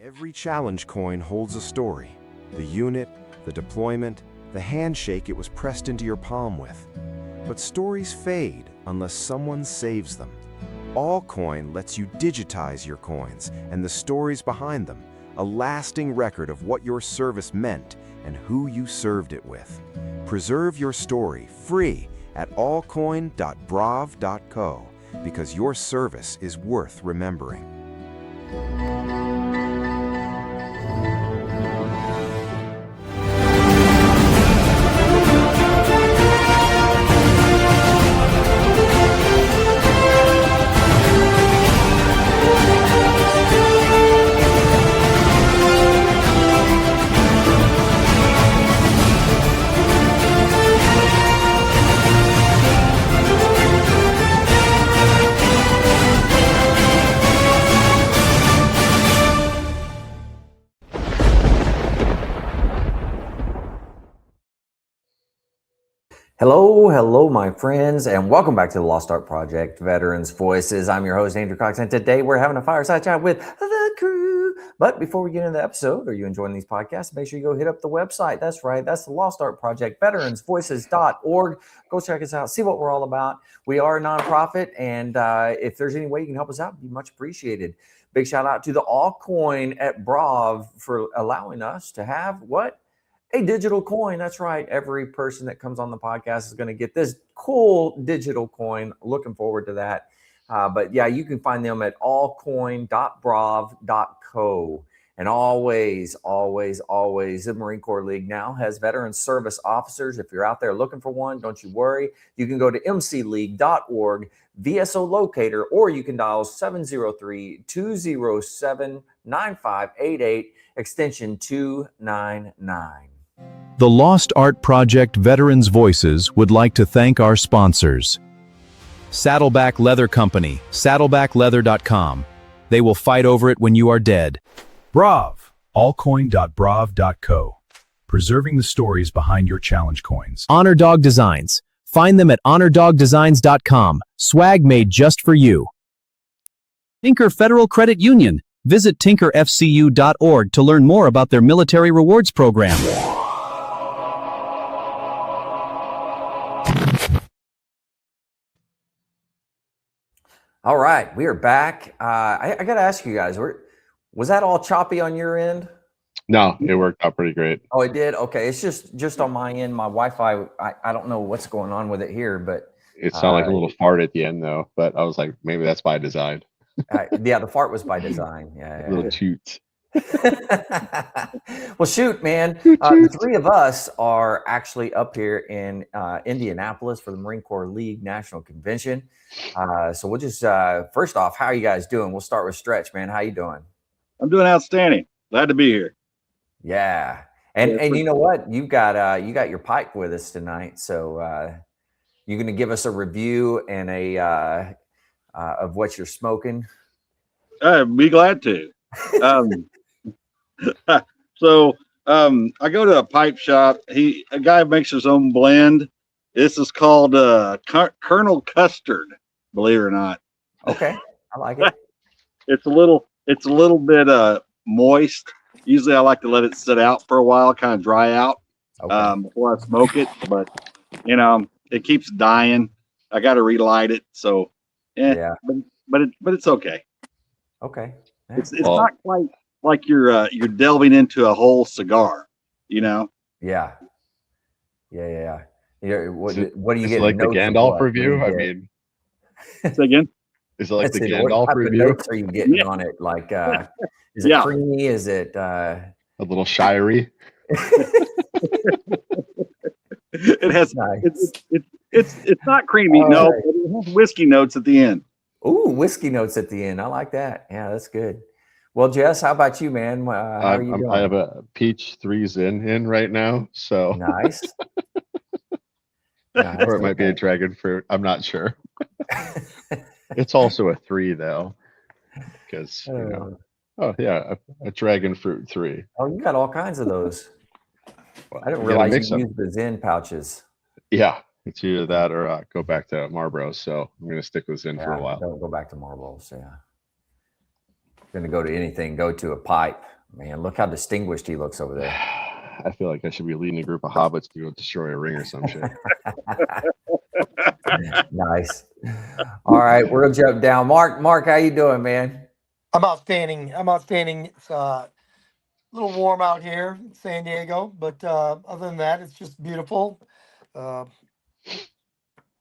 Every challenge coin holds a story. The unit, the deployment, the handshake it was pressed into your palm with. But stories fade unless someone saves them. Allcoin lets you digitize your coins and the stories behind them, a lasting record of what your service meant and who you served it with. Preserve your story free at allcoin.brav.co because your service is worth remembering. Hello, my friends, and welcome back to the Lost Art Project, Veterans Voices. I'm your host, Andrew Cox, and today we're having a fireside chat with the crew. But before we get into the episode, are you enjoying these podcasts? Make sure you go hit up the website. That's right. That's the Lost Art Project, veteransvoices.org. Go check us out. See what we're all about. We are a nonprofit, and if there's any way you can help us out, it'd be much appreciated. Big shout out to the Allcoin at Brav for allowing us to have what? A digital coin. That's right. Every person that comes on the podcast is going to get this cool digital coin. Looking forward to that. But yeah, you can find them at allcoin.brav.co. And always, the Marine Corps League now has veteran service officers. If you're out there looking for one, don't you worry. You can go to mcleague.org, VSO locator, or you can dial 703-207-9588, extension 299. The Lost Art Project Veterans Voices would like to thank our sponsors. Saddleback Leather Company, saddlebackleather.com. They will fight over it when you are dead. Brav, allcoin.brav.co. Preserving the stories behind your challenge coins. Honor Dog Designs. Find them at honordogdesigns.com. Swag made just for you. Tinker Federal Credit Union. Visit tinkerfcu.org to learn more about their military rewards program. All right, we are back. I got to ask you guys, was that all choppy on your end? No, it worked out pretty great. Oh, it did? Okay, it's just on my end. My Wi-Fi, I don't know what's going on with it here, but... It sounded like a little fart at the end, though, but I was like, maybe that's by design. Yeah, the fart was by design. Yeah. A little toot. Well, shoot, man. The three of us are actually up here in Indianapolis for the Marine Corps League National Convention. So we'll just, first off, how are you guys doing? We'll start with Stretch, man. How you doing? I'm doing outstanding. Glad to be here. Yeah. And you know what? You got your pipe with us tonight. So you're going to give us a review and of what you're smoking. I'd be glad to. So I go to a pipe shop. A guy makes his own blend. This is called Colonel Custard, believe it or not. Okay, I like it. It's a little bit moist. Usually I like to let it sit out for a while, kind of dry out before I smoke it. But it keeps dying. I got to relight it. So yeah. But it's okay. Okay. Yeah. It's not quite like you're delving into a whole cigar, Yeah. What do you get? Like the Gandalf review? I mean, say again. Is it like the Gandalf review? What notes are you getting on it? Like, is it creamy? Is it a little shirey? It has nice. It's not creamy, no, but it has whiskey notes at the end. Ooh, whiskey notes at the end. I like that. Yeah, that's good. Well, Jess, how about you, man? How are you doing? I have a peach 3s in right now, so nice. Or it might be a dragon fruit. I'm not sure. It's also a 3 though, because a dragon fruit 3. Oh, you got all kinds of those. Well, I didn't realize you used the Zen pouches. Yeah, it's either that or go back to Marlboro. So I'm going to stick with Zen for a while. Don't go back to Marlboro. So Going to go to anything, go to a pipe. Man, look how distinguished he looks over there. I feel like I should be leading a group of hobbits to go destroy a ring or some shit. Nice. All right, we're gonna jump down. Mark, how you doing, man? I'm outstanding. It's a little warm out here in San Diego, but other than that, it's just beautiful.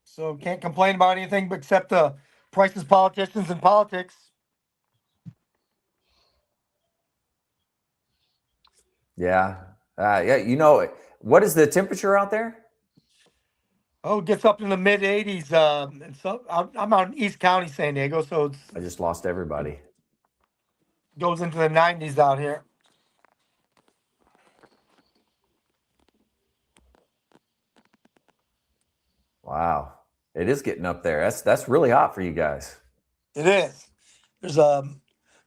So can't complain about anything but except the prices, politicians, and politics. Yeah. Yeah. You know, what is the temperature out there? Oh, it gets up in the mid 80s. And so I'm out in East County, San Diego, so I just lost everybody. goes into the 90s out here. Wow. It is getting up there. That's really hot for you guys. It is. There's a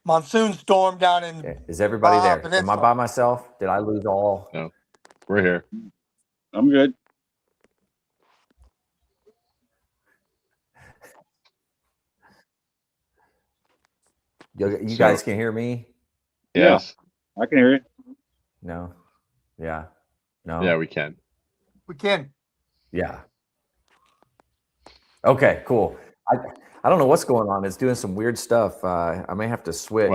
monsoon storm down in. Okay. Is everybody there? Am I Peninsula. by myself? Did I lose all? No, we're here. I'm good. You guys can hear me? Yes. I can hear you. No. Yeah. No. Yeah, we can. We can. Yeah. Okay, cool. I don't know what's going on. It's doing some weird stuff. I may have to switch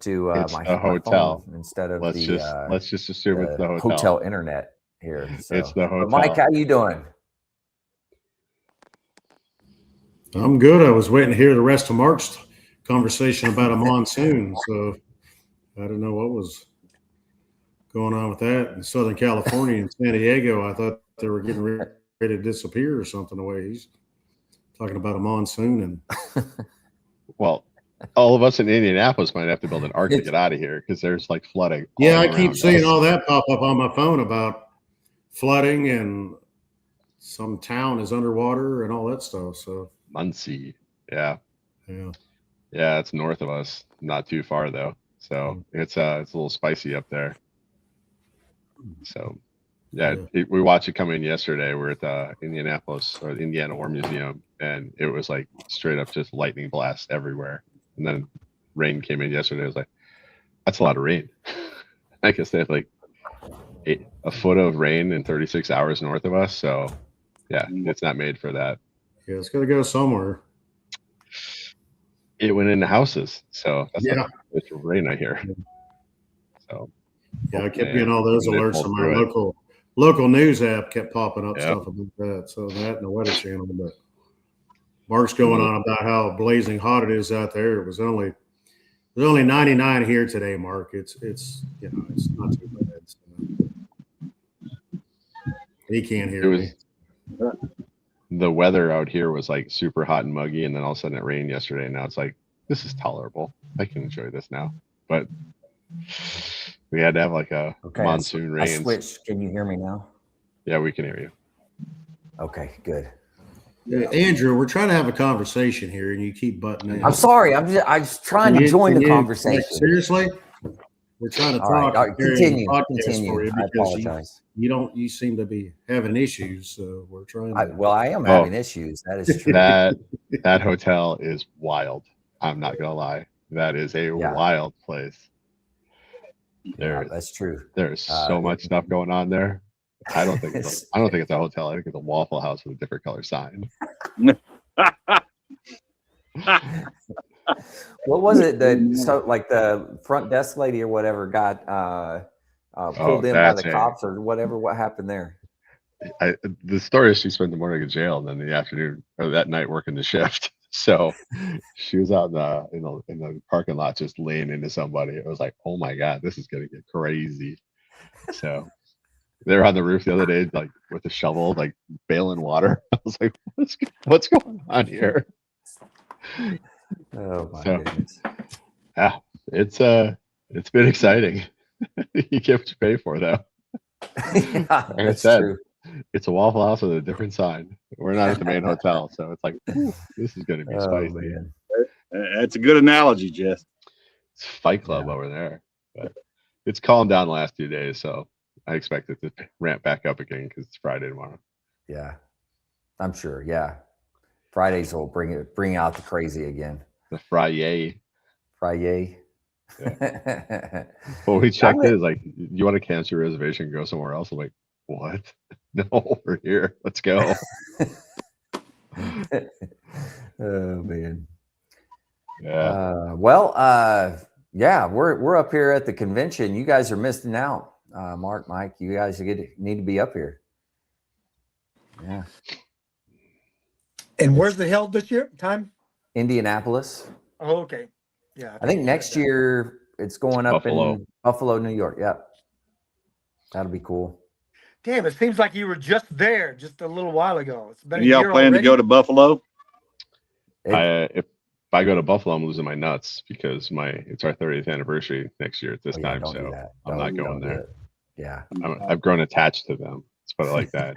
to It's my a hotel phone instead of Let's just assume it's the hotel internet here. So. It's the hotel. But Mike, how you doing? I'm good. I was waiting to hear the rest of Mark's conversation about a monsoon, so I didn't know what was going on with that. In Southern California and San Diego, I thought they were getting ready to disappear or something. The way he's talking about a monsoon, and Well, all of us in Indianapolis might have to build an ark to get out of here because there's like flooding. yeah, all I keep around seeing us. all that pop up on my phone about flooding and some town is underwater and all that stuff. So Muncie. Yeah. yeah. Yeah, it's north of us, not too far though. So it's a little spicy up there. So yeah, we watched it come in yesterday. We're at the Indianapolis or the Indiana War Museum, and it was like straight up just lightning blast everywhere. And then rain came in yesterday. I was like, that's a lot of rain. I guess they had like a foot of rain in 36 hours north of us. So yeah, it's not made for that. Yeah, it's gonna go somewhere. It went into houses, so that's Yeah. it's rain I hear. So Yeah, I kept getting all those They alerts pulled on my through it. local news app. Kept popping up Yep. stuff about that. So that and the Weather Channel. But Mark's going on about how blazing hot it is out there. It was only 99 here today, Mark. It's it's not too bad. So. He can't hear me. The weather out here was like super hot and muggy, and then all of a sudden it rained yesterday. And now it's like, this is tolerable. I can enjoy this now. But we had to have like a monsoon rain. I switched. Can you hear me now? Yeah, we can hear you. Okay, good. Yeah, Andrew, we're trying to have a conversation here, and you keep butting in. I'm sorry. I'm just trying to join the conversation. Seriously, we're trying to talk. All right, continue. For you I because apologize. you seem to be having issues, so we're trying. I am having issues. That is true. That hotel is wild. I'm not gonna lie. That is a wild place. That's true. There's so much stuff going on there. I don't think it's a hotel. I think it's a Waffle House with a different color sign. What was it that like the front desk lady or whatever got pulled in by the cops or whatever? What happened there? The story is she spent the morning in jail and then the afternoon or that night working the shift. So she was out in the parking lot just laying into somebody. It was like, oh my God, this is gonna get crazy. So they were on the roof the other day, like with a shovel, like bailing water. I was like, what's going on here? Oh my goodness. Yeah, it's been exciting. You get what you pay for, though. Yeah, like I said, true. It's a Waffle House with a different sign. We're not at the main hotel, so it's like, this is going to be spicy. Man. That's a good analogy, Jess. It's Fight Club over there, but it's calmed down the last 2 days, so I expect it to ramp back up again because it's Friday tomorrow. Yeah, I'm sure. Yeah, Fridays will bring out the crazy again. The Friday. Well, we checked it. It's like, you want to cancel your reservation and go somewhere else? I'm like, what? No, we're here. Let's go. Oh man. Yeah. Yeah, we're up here at the convention. You guys are missing out. Mark, Mike, you guys need to be up here. Yeah. And where's it held this year? Time? Indianapolis. Oh, okay. Yeah. I think next year it's going up Buffalo. in Buffalo, New York. Yep. That'll be cool. Damn, it seems like you were just there just a little while ago. It's been a Y'all year plan already. to go to Buffalo? If I go to Buffalo, I'm losing my nuts because it's our 30th anniversary next year at this time. Don't So do that. I'm not going Don't do there. it. Yeah. I've grown attached to them. Let's put it like that.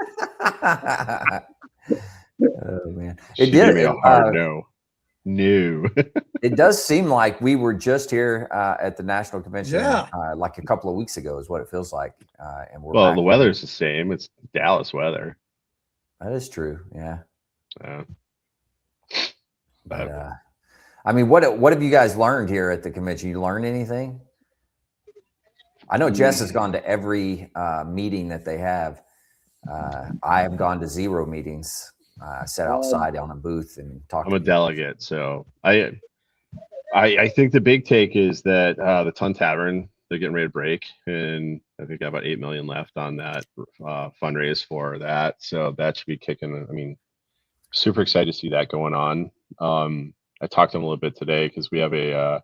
Oh man. She gave me a hard no. It does seem like we were just here at the national convention like a couple of weeks ago is what it feels like. And we're well, the weather's the same. It's Dallas weather. That is true. Yeah. But I mean, what have you guys learned here at the convention? You learned anything? I know Jess has gone to every meeting that they have. I have gone to 0 meetings. Sat outside on a booth and talked. I'm a delegate, so I think the big take is that the Ton Tavern, they're getting ready to break, and I think got about 8 million left on that fundraise for that. So that should be kicking. I mean, super excited to see that going on. I talked to them a little bit today because we have a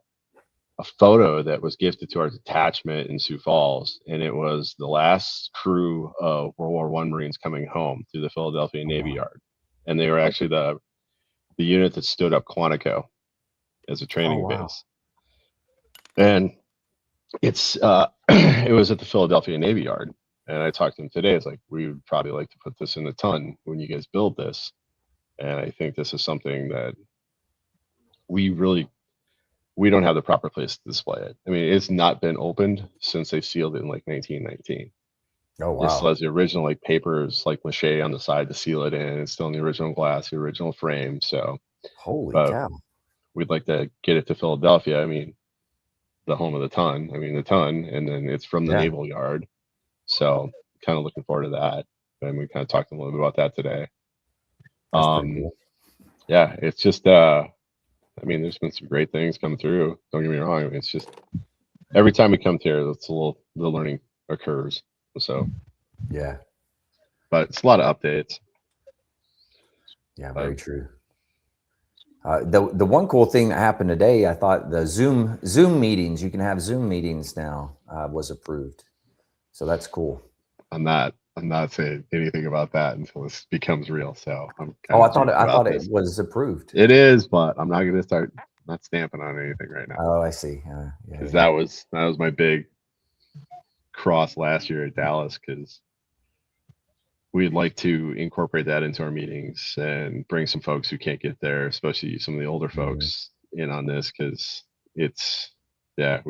photo that was gifted to our detachment in Sioux Falls, and it was the last crew of World War I Marines coming home through the Philadelphia Navy Yard. And they were actually the unit that stood up Quantico as a training base. And it's it was at the Philadelphia Navy Yard. And I talked to them today. It's like, we would probably like to put this in a ton when you guys build this. And I think this is something that we don't have the proper place to display it. I mean, it's not been opened since they sealed it in like 1919. Oh wow! It still has the original like papers, like mache on the side to seal it in. It's still in the original glass, the original frame. So, holy cow! We'd like to get it to Philadelphia. I mean, the home of the Ton. I mean, the Ton, and then it's from the Naval Yard. So, kind of looking forward to that. And we kind of talked a little bit about that today. Cool. Yeah, it's just. I mean, there's been some great things come through. Don't get me wrong. I mean, it's just every time we come here, the learning occurs. So, yeah, but it's a lot of updates. Yeah, very true. The one cool thing that happened today, I thought the Zoom meetings, you can have Zoom meetings now, was approved. So that's cool. I'm not saying anything about that until this becomes real. So I'm I thought it was approved. It is, but I'm not going to start not stamping on anything right now. Oh, I see. Because that was my big cross last year at Dallas, because we'd like to incorporate that into our meetings and bring some folks who can't get there, especially some of the older folks, in on this, because we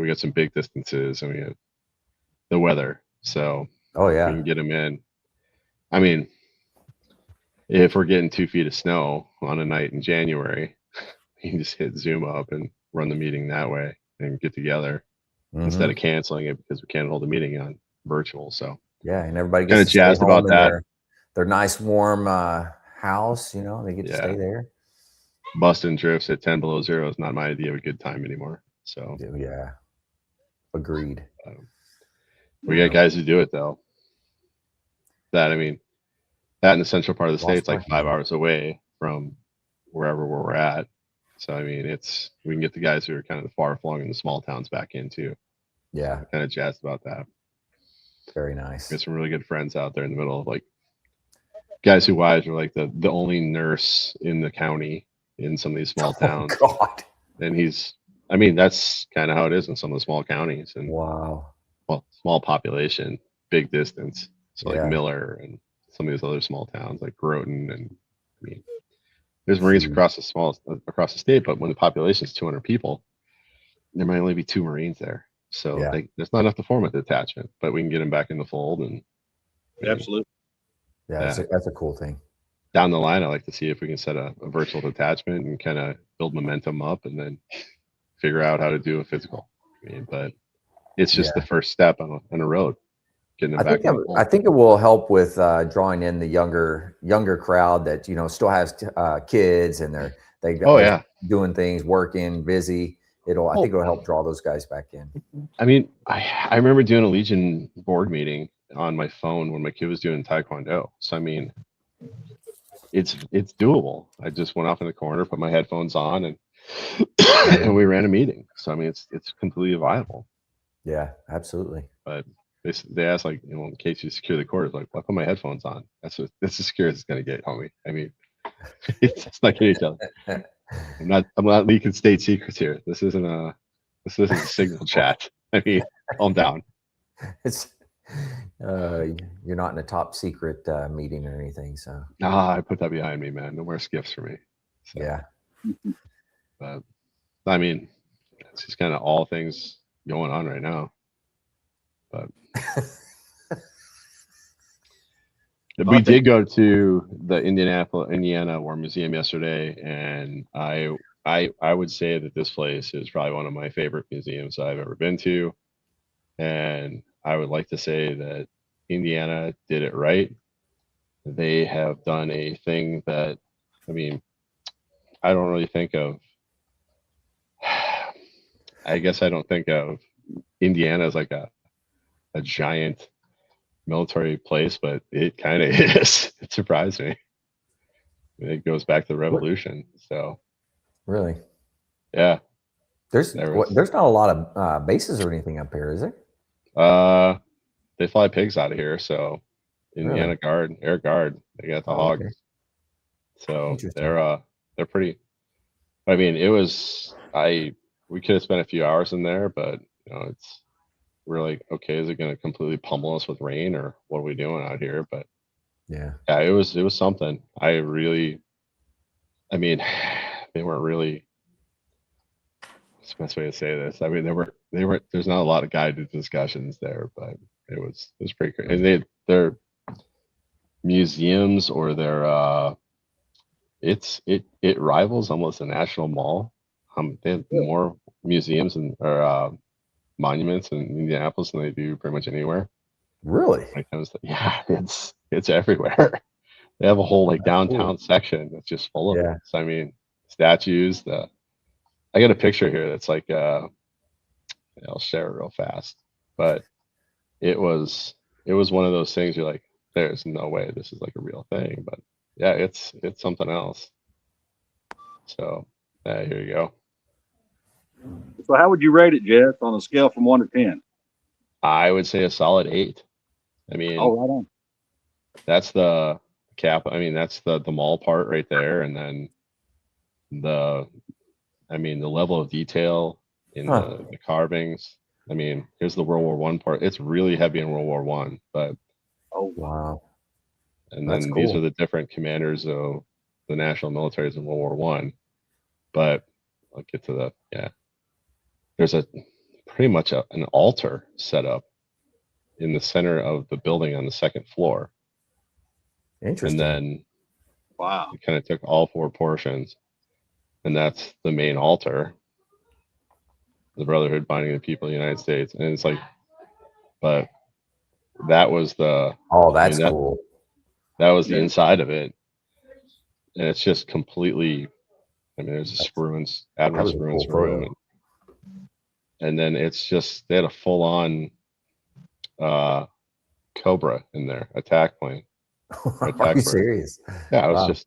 got some big distances. I mean, the weather. So we can get them in. I mean, if we're getting 2 feet of snow on a night in January, you can just hit Zoom up and run the meeting that way and get together instead of canceling it because we can't hold the meeting on virtual. So and everybody gets kind of jazzed about that. Their nice warm house, they get to stay there. Busting drifts at 10 below zero is not my idea of a good time anymore. So agreed. We got guys who do it though. That in the central part of the state's like 5 hours away from wherever we're at. So I mean, we can get the guys who are kind of far flung in the small towns back in too. Yeah, I'm kind of jazzed about that. Very nice. Got some really good friends out there in the middle of like guys whose wives are like the only nurse in the county in some of these small towns. Oh, God. And that's kind of how it is in some of the small counties. And small population, big distance. So like Miller and some of these other small towns like Groton, and there's Marines across the state, but when the population is 200 people, there might only be 2 Marines there. So there's not enough to form a detachment, but we can get them back in the fold. And absolutely. Yeah, that's a cool thing. Down the line, I like to see if we can set a virtual detachment and kind of build momentum up and then figure out how to do a physical. I mean, but it's just the first step on a road, getting them back on the I think it will help with drawing in the younger crowd that still has kids and they're doing things, working, busy. I think it'll help draw those guys back in. I mean, I remember doing a Legion board meeting on my phone when my kid was doing Taekwondo. So I mean, it's doable. I just went off in the corner, put my headphones on, and and we ran a meeting. So I mean, it's completely viable. Yeah, absolutely. But they asked, like, in case you secure the quarters, like, well, I put my headphones on. That's as secure as it's gonna get, homie. I mean, it's not kidding each other. I'm not leaking state secrets here. This isn't a signal chat. I mean, calm down. It's you're not in a top secret meeting or anything, so. Nah, I put that behind me, man. No more skiffs for me. So, yeah. But I mean, it's just kind of all things going on right now. But we did go to the Indiana War Museum yesterday, and I would say that this place is probably one of my favorite museums I've ever been to. And I would like to say that Indiana did it right. They have done a thing that, I mean, I don't really think of, I guess I don't think of Indiana as like a giant military place, but it kind of is. It surprised me. It goes back to the Revolution. So really, yeah, there's not a lot of bases or anything up here, is there? They fly pigs out of here, so Indiana Guard, Air Guard, they got the hogs. Okay. So they're pretty. I mean, we could have spent a few hours in there, but we're like, okay, is it going to completely pummel us with rain, or what are we doing out here? But yeah, it was something. I mean, they weren't really. What's the best way to say this? I mean, they were. There's not a lot of guided discussions there, but it was pretty great. And their museums, or their it rivals almost a national mall. They have more museums or monuments in Indianapolis than they do pretty much anywhere. Really? When it comes to, yeah, it's everywhere. They have a whole like downtown section that's just full of it. So I mean, statues. I got a picture here that's like I'll share it real fast, but it was one of those things you're like, there's no way this is like a real thing, but yeah, it's something else. So here you go. So how would you rate it, Jeff, on a scale from 1 to 10? I would say a solid 8. I mean, right on. That's the cap. I mean, that's the mall part right there, and then the level of detail in the carvings. I mean, here's the World War I part. It's really heavy in World War I, but wow. And then these are the different commanders of the national militaries in World War I. But I'll get to there's pretty much an altar set up in the center of the building on the second floor. Interesting. And then we kind of took all 4 portions, and that's the main altar, the Brotherhood binding the people of the United States. And it's like, but that was the that's cool. That was the inside of it, and it's just completely. I mean, there's a Spruance, Admiral Spruance room, and then it's just they had a full-on Cobra in there, attack plane. Are you serious? Yeah, it was just.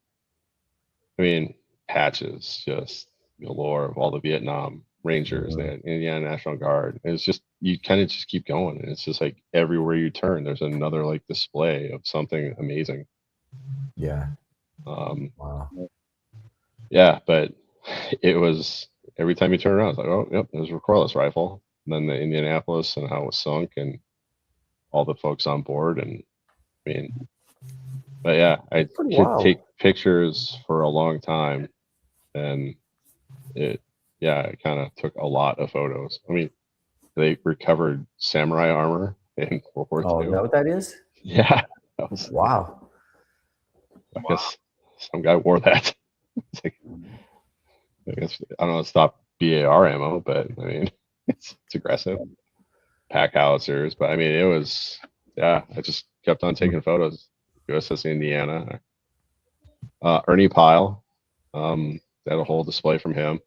I mean, patches, just galore of all the Vietnam Rangers and Indiana National Guard. And it's just you kind of just keep going, and it's just like everywhere you turn, there's another like display of something amazing. Yeah. Wow. Yeah, but it was every time you turn around, it's like, oh, yep, there's a recoilless rifle. And then the Indianapolis and how it was sunk, and all the folks on board, and I mean, but yeah, I could take pictures for a long time, and it kind of took a lot of photos. I mean, they recovered samurai armor in World War II. Oh, is that what that is? Yeah. That was, wow. I guess some guy wore that. It's like, I guess, I don't know, stop BAR ammo, but I mean, it's aggressive. Pack howitzers, but I mean, it was, yeah, I just kept on taking photos. USS Indiana. Ernie Pyle, they had a whole display from him.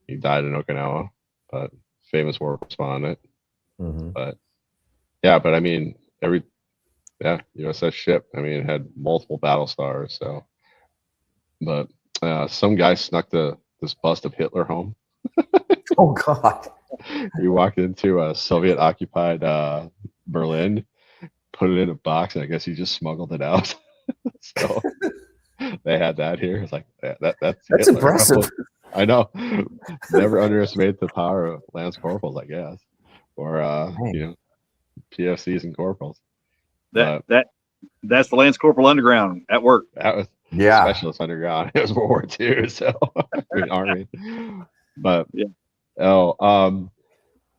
He died in Okinawa, but famous war correspondent. But yeah, but I mean, USS ship, I mean, it had multiple battle stars. So, but some guy snuck this bust of Hitler home. Oh God. He walked into a Soviet occupied Berlin, put it in a box, and I guess he just smuggled it out. So they had that here. It's like that's Hitler. Impressive. I know. Never underestimate the power of lance corporals, I guess, or PFCs and corporals. That's the Lance Corporal Underground at work. That was Specialist Underground. It was World War II, so I mean, Army. But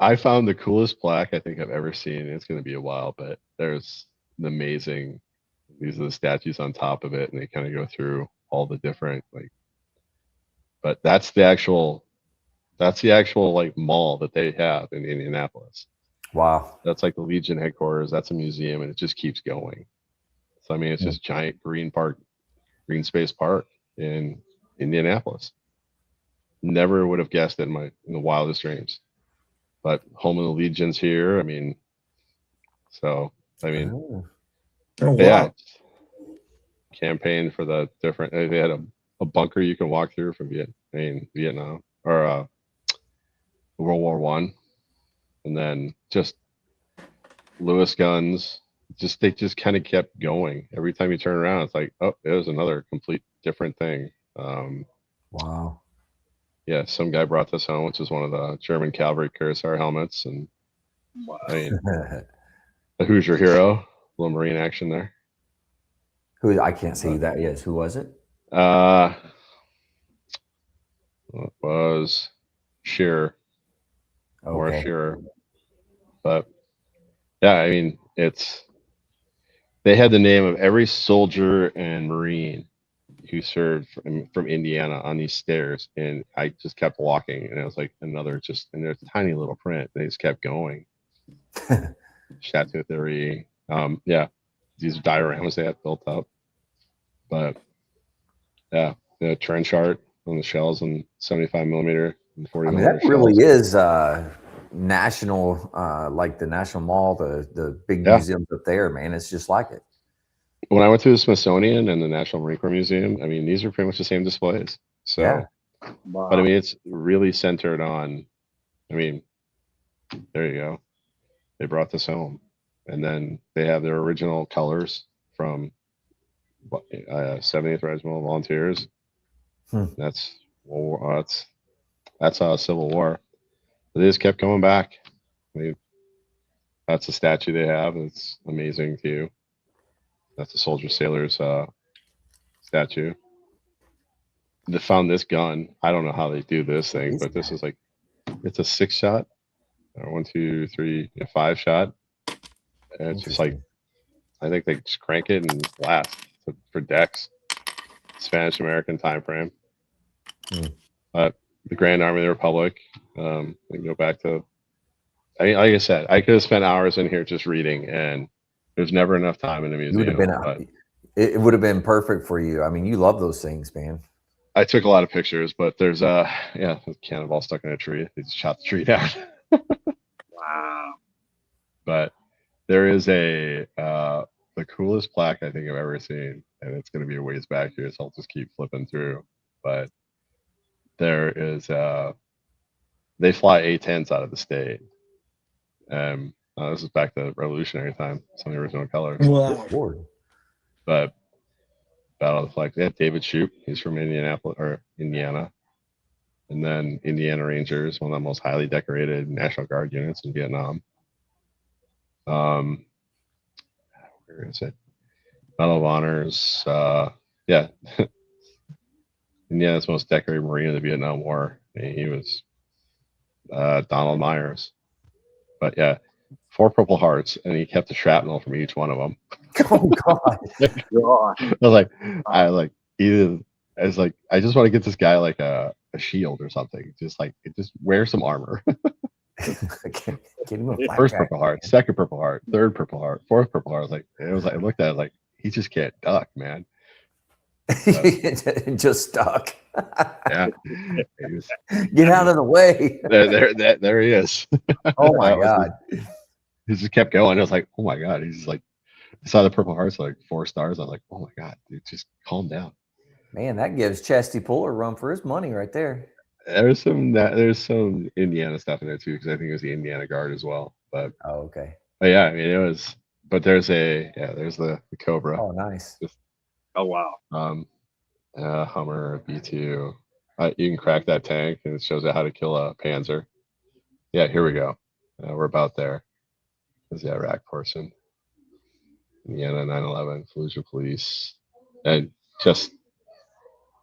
I found the coolest plaque I think I've ever seen. It's going to be a while, but there's an amazing. These are the statues on top of it, and they kind of go through all the different But that's the actual like mall that they have in Indianapolis. Wow. That's like the Legion headquarters. That's a museum, and it just keeps going. So I mean, it's just giant green space park in Indianapolis. Never would have guessed it in the wildest dreams. But home of the Legion's here. I mean, yeah. Campaign for the different. They had a bunker you can walk through from Vietnam or World War I, and then just Lewis guns. They just kind of kept going. Every time you turn around, it's like, oh, there's another complete different thing. Wow. Yeah, some guy brought this home, which is one of the German cavalry Cuirassier helmets, and I mean, a Hoosier hero, a little Marine action there. Who I can't see who that is. Who was it? It was Shearer. Or Shearer. But yeah, I mean, they had the name of every soldier and Marine who served from Indiana on these stairs, and I just kept walking, and it was like and there's a tiny little print. They just kept going. Chateau Theory. These dioramas they had built up. But yeah, the trench art on the shells and 75 millimeter and 40 millimeter. That really is national, like the National Mall, the big museums up there, man. It's just like it. When I went to the Smithsonian and the National Marine Corps Museum, I mean, these are pretty much the same displays. So, but I mean, it's really centered on. I mean, there you go. They brought this home, and then they have their original colors from 70th Regimental Volunteers. That's Civil War. But they just kept coming back. I mean, that's a statue they have. It's amazing too. That's a soldier sailor's statue. They found this gun. I don't know how they do this thing, but this is it's a 6-shot, or 1, 2, 3, 5-shot. And it's just like, I think they just crank it and blast for decks. Spanish American time frame. The Grand Army of the Republic. We can go back to. I mean, like I said, I could have spent hours in here just reading, and there's never enough time in the museum. It would have been perfect for you. I mean, you love those things, man. I took a lot of pictures, but there's a cannonball stuck in a tree. They just shot the tree down. Wow. But there is the coolest plaque I think I've ever seen, and it's going to be a ways back here, so I'll just keep flipping through. But there is they fly A-10s out of the state. This is back to Revolutionary time, some of the original colors. Wow. But Battle of the Flag, they had David Shoup, he's from Indiana. And then Indiana Rangers, one of the most highly decorated National Guard units in Vietnam. Where is it? Medal of Honors. Indiana's most decorated Marine in the Vietnam War. He was Donald Myers. But yeah, 4 Purple Hearts, and he kept the shrapnel from each one of them. Oh God! I was like, I just want to get this guy like a shield or something. Just wear some armor. Get him a black First guy. Purple Heart, second Purple Heart, third Purple Heart, fourth Purple Heart. I looked at it like he just can't duck, man. Just stuck. Yeah. Get out of the way. There he is. Oh my God. He just kept going. I was like, oh my God. He's like, I saw the Purple Hearts like 4 stars. I was like, oh my God, dude, just calm down. Man, that gives Chesty Puller a run for his money right there. There's some Indiana stuff in there too, because I think it was the Indiana Guard as well. But okay. But yeah, I mean it was. But there's the Cobra. Oh, nice. Oh wow. Hummer B2. You can crack that tank, and it shows you how to kill a Panzer. Yeah, here we go. We're about there. There's the Iraq portion. Indiana 9/11, Fallujah Police, and just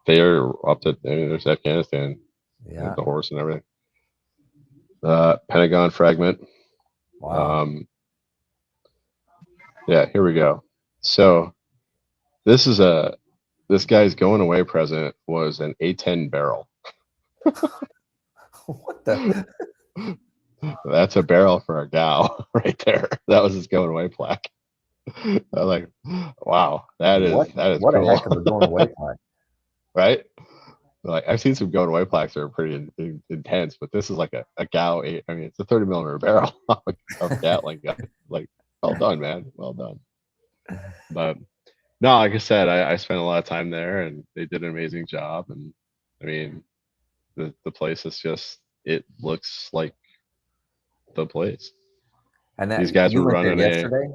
they are up to. I mean, there's Afghanistan. Yeah. The horse and everything. Pentagon fragment. Wow. Yeah, here we go. So this guy's going away present was an A10 barrel. What the? That's a barrel for a gal right there. That was his going away plaque. I was like, wow, that is what cool. a heck of a going away plaque. Right? Like I've seen some going away plaques that are pretty intense, but this is like a gal. I mean, it's a 30 millimeter barrel of Gatling gun. Like, well done, man. Well done. But no, like I said, I spent a lot of time there, and they did an amazing job. And I mean, the place is just, it looks like the place. And these guys were running yesterday.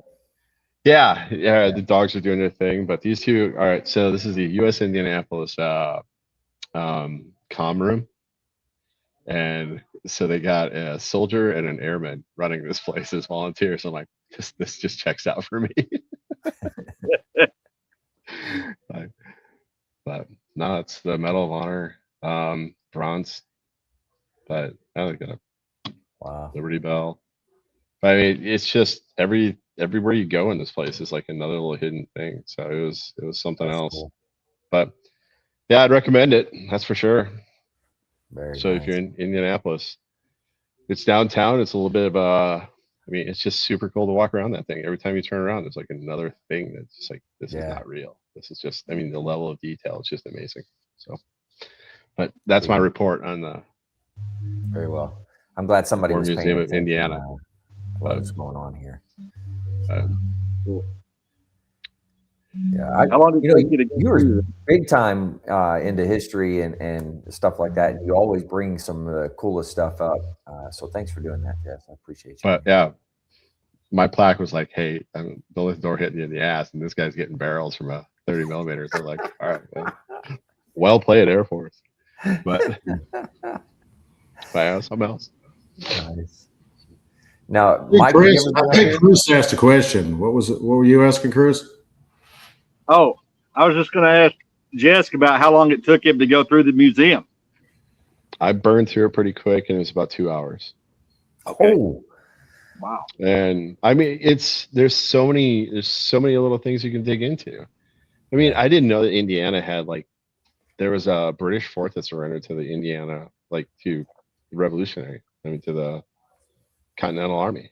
Yeah, the dogs are doing their thing, but these two. All right, so this is the U.S. Indianapolis comm room, and so they got a soldier and an airman running this place as volunteers. So I'm like, this just checks out for me. but no, it's the Medal of Honor, bronze, but I like that. Wow. Liberty Bell. But I mean, it's just everywhere you go in this place is like another little hidden thing. So it was something else. Cool. But yeah, I'd recommend it. That's for sure. Very so nice. If you're in Indianapolis, it's downtown. It's a little bit of I mean, it's just super cool to walk around that thing. Every time you turn around, there's like another thing that's just like, this is not real. This is just, I mean, the level of detail is just amazing. So, but that's my report on the. Very well. I'm glad somebody was Museum of Indiana. What's going on here? Cool. Yeah, how long did you were big time into history and stuff like that, and you always bring some of the coolest stuff up. So thanks for doing that, Jess. I appreciate you. But yeah, my plaque was like, "Hey, don't let the door hit you in the ass," and this guy's getting barrels from a 30 millimeter. So like, all right, well played, Air Force. But something else. Nice. Now, hey, Mike, Chris, I think Chris asked a question. What was it? What were you asking, Chris? Oh, I was just going to ask Jessica about how long it took him to go through the museum. I burned through it pretty quick, and it was about 2 hours. Okay. Oh, wow! And I mean, there's so many little things you can dig into. I mean, I didn't know that Indiana had there was a British fort that surrendered to the Indiana, to the Revolutionary. I mean, to the Continental Army.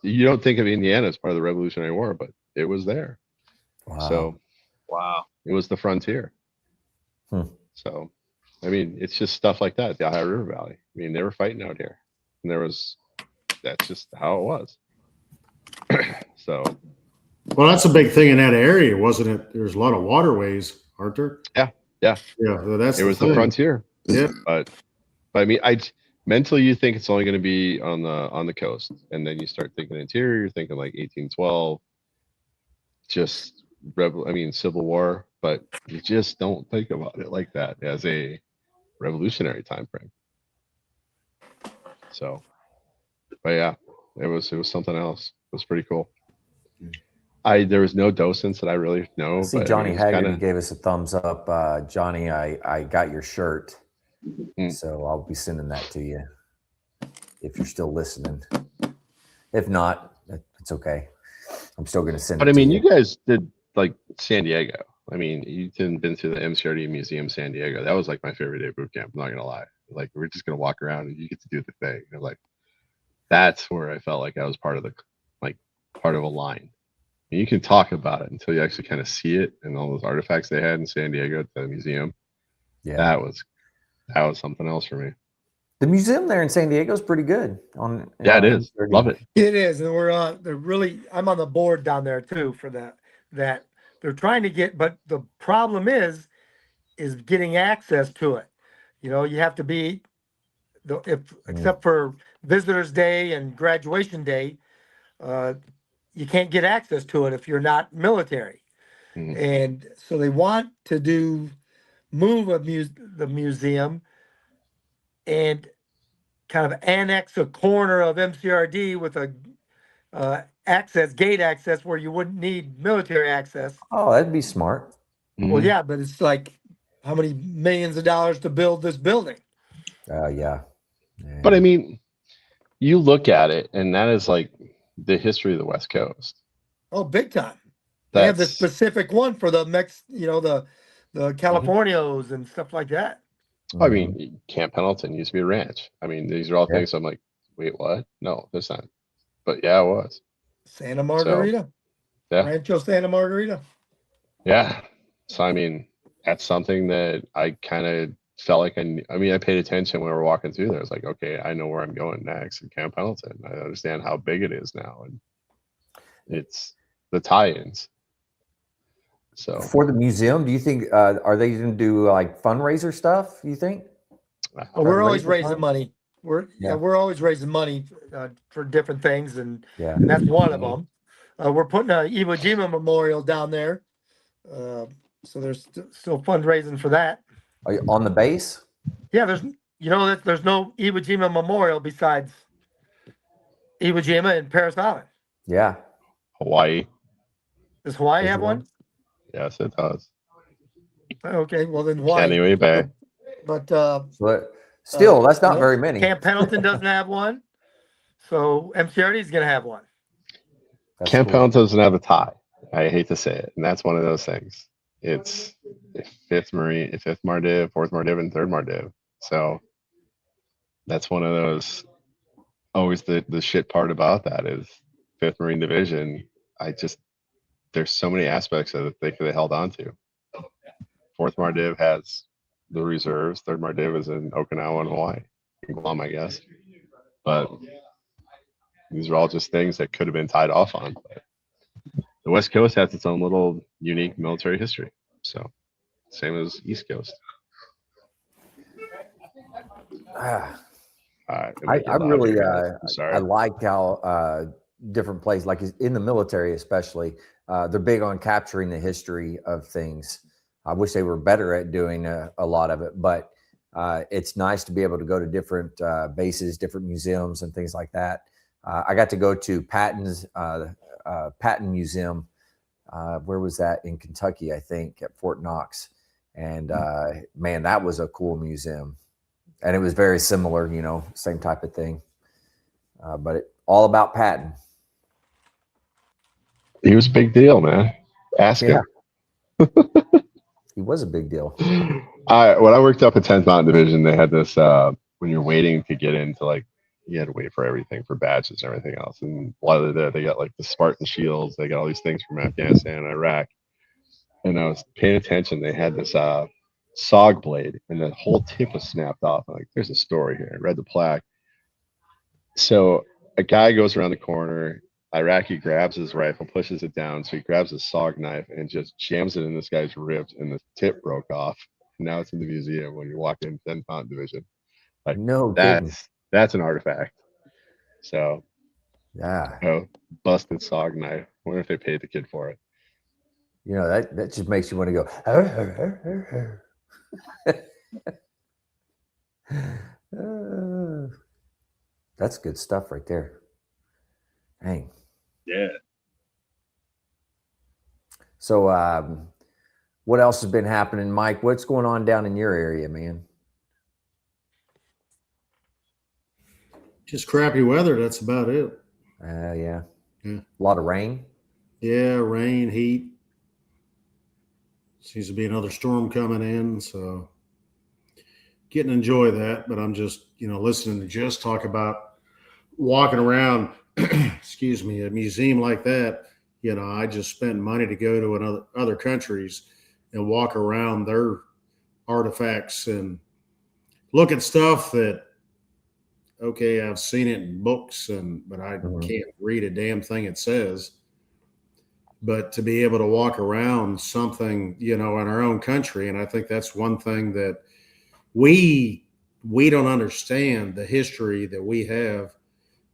You don't think of Indiana as part of the Revolutionary War, but it was there. Wow. So, it was the frontier. So, I mean, it's just stuff like that. The Ohio River Valley. I mean, they were fighting out here, and that's just how it was. So, well, that's a big thing in that area, wasn't it? There's a lot of waterways, aren't there? Yeah. Well, the frontier. Yeah, but I mean, mentally you think it's only going to be on the coast, and then you start thinking interior. You're thinking like 1812, just Civil War, but you just don't think about it like that as a revolutionary time frame. So, but yeah, it was something else. It was pretty cool. There was no docents that I really know. See, Johnny Haggerty gave us a thumbs up. Johnny, I got your shirt, so I'll be sending that to you if you're still listening. If not, it's okay. I'm still going to send it. But I mean, you guys did San Diego. I mean, you didn't been to the MCRD Museum San Diego. That was my favorite day of boot camp. I'm not gonna lie. We're just gonna walk around and you get to do the thing. that's where I felt like I was part of a line. And you can talk about it until you actually kind of see it and all those artifacts they had in San Diego at the museum. Yeah. That was something else for me. The museum there in San Diego is pretty good. Yeah, it is. Love it. It is, and they're really. I'm on the board down there too for that. That they're trying to get, but the problem is getting access to it. You know, you have to be except for Visitors Day and Graduation Day, you can't get access to it if you're not military. And so they want to move the museum and kind of annex a corner of MCRD with a gate access where you wouldn't need military access. Oh, that'd be smart. Well, yeah, but it's like how many millions of dollars to build this building? Yeah. But I mean, you look at it, and that is like the history of the West Coast. Oh, big time. They have the specific one for the the Californios and stuff like that. I mean, Camp Pendleton used to be a ranch. I mean, these are all things I'm like, wait, what? No, that's not. But yeah, it was. Santa Margarita. So, yeah. Rancho Santa Margarita. Yeah. So, I mean, that's something that I kind of felt like I paid attention when we were walking through there. I was like, okay, I know where I'm going next in Camp Pendleton. I understand how big it is now. And it's the tie-ins. So for the museum, do you think are they going to do like fundraiser stuff? You think? We're always raising money. We're always raising money for different things, and that's one of them. We're putting a Iwo Jima memorial down there, so there's still fundraising for that. Are you on the base? Yeah, there's no Iwo Jima memorial besides Iwo Jima and Paris Island. Yeah. Hawaii. Does Hawaii have one? Yes, it does. Okay, well then Hawaii. Anyway, Bay. But still, that's not very many. Camp Pendleton doesn't have one, so MCRD is going to have one. Camp Pendleton doesn't have a tie. I hate to say it, and that's one of those things. It's 5th MARDIV, 4th MARDIV, and 3rd MARDIV. So that's one of those. Always the shit part about that is 5th Marine Division. There's so many aspects of it they could have held on to. 4th MARDIV has the reserves. 3rd MARDIV is in Okinawa and Hawaii, in Guam, I guess. But these are all just things that could have been tied off on. But the West Coast has its own little unique military history. So same as East Coast. I really I like how different places, like in the military especially, they're big on capturing the history of things. I wish they were better at doing a lot of it, but it's nice to be able to go to different bases, different museums and things like that. I got to go to Patton Museum. Where was that? In Kentucky, I think, at Fort Knox. And man, that was a cool museum. And it was very similar, same type of thing. But all about Patton. He was a big deal, man. Ask him. He was a big deal. When I worked up at 10th Mountain Division, they had this, when you're waiting to get into, you had to wait for everything, for badges and everything else. And while they're there, they got the Spartan shields. They got all these things from Afghanistan and Iraq. And I was paying attention. They had this SOG blade, and the whole tip was snapped off. I'm like, there's a story here. I read the plaque. So a guy goes around the corner. Iraqi grabs his rifle, pushes it down. So he grabs a SOG knife and just jams it in this guy's ribs, and the tip broke off. And now it's in the museum when you walk in 10th Mountain Division. That's an artifact. So busted SOG knife. I wonder if they paid the kid for it. That just makes you want to go. That's good stuff right there. Dang. Yeah. So what else has been happening, Mike? What's going on down in your area, man? Just crappy weather. That's about it. Yeah. A lot of rain. Yeah, rain, heat. Seems to be another storm coming in, so getting to enjoy that. But I'm just, listening to Jess talk about walking around, excuse me, a museum like that, I just spent money to go to other countries and walk around their artifacts and look at stuff that, okay, I've seen it in books but I can't read a damn thing it says. But to be able to walk around something, in our own country, and I think that's one thing that we don't understand the history that we have,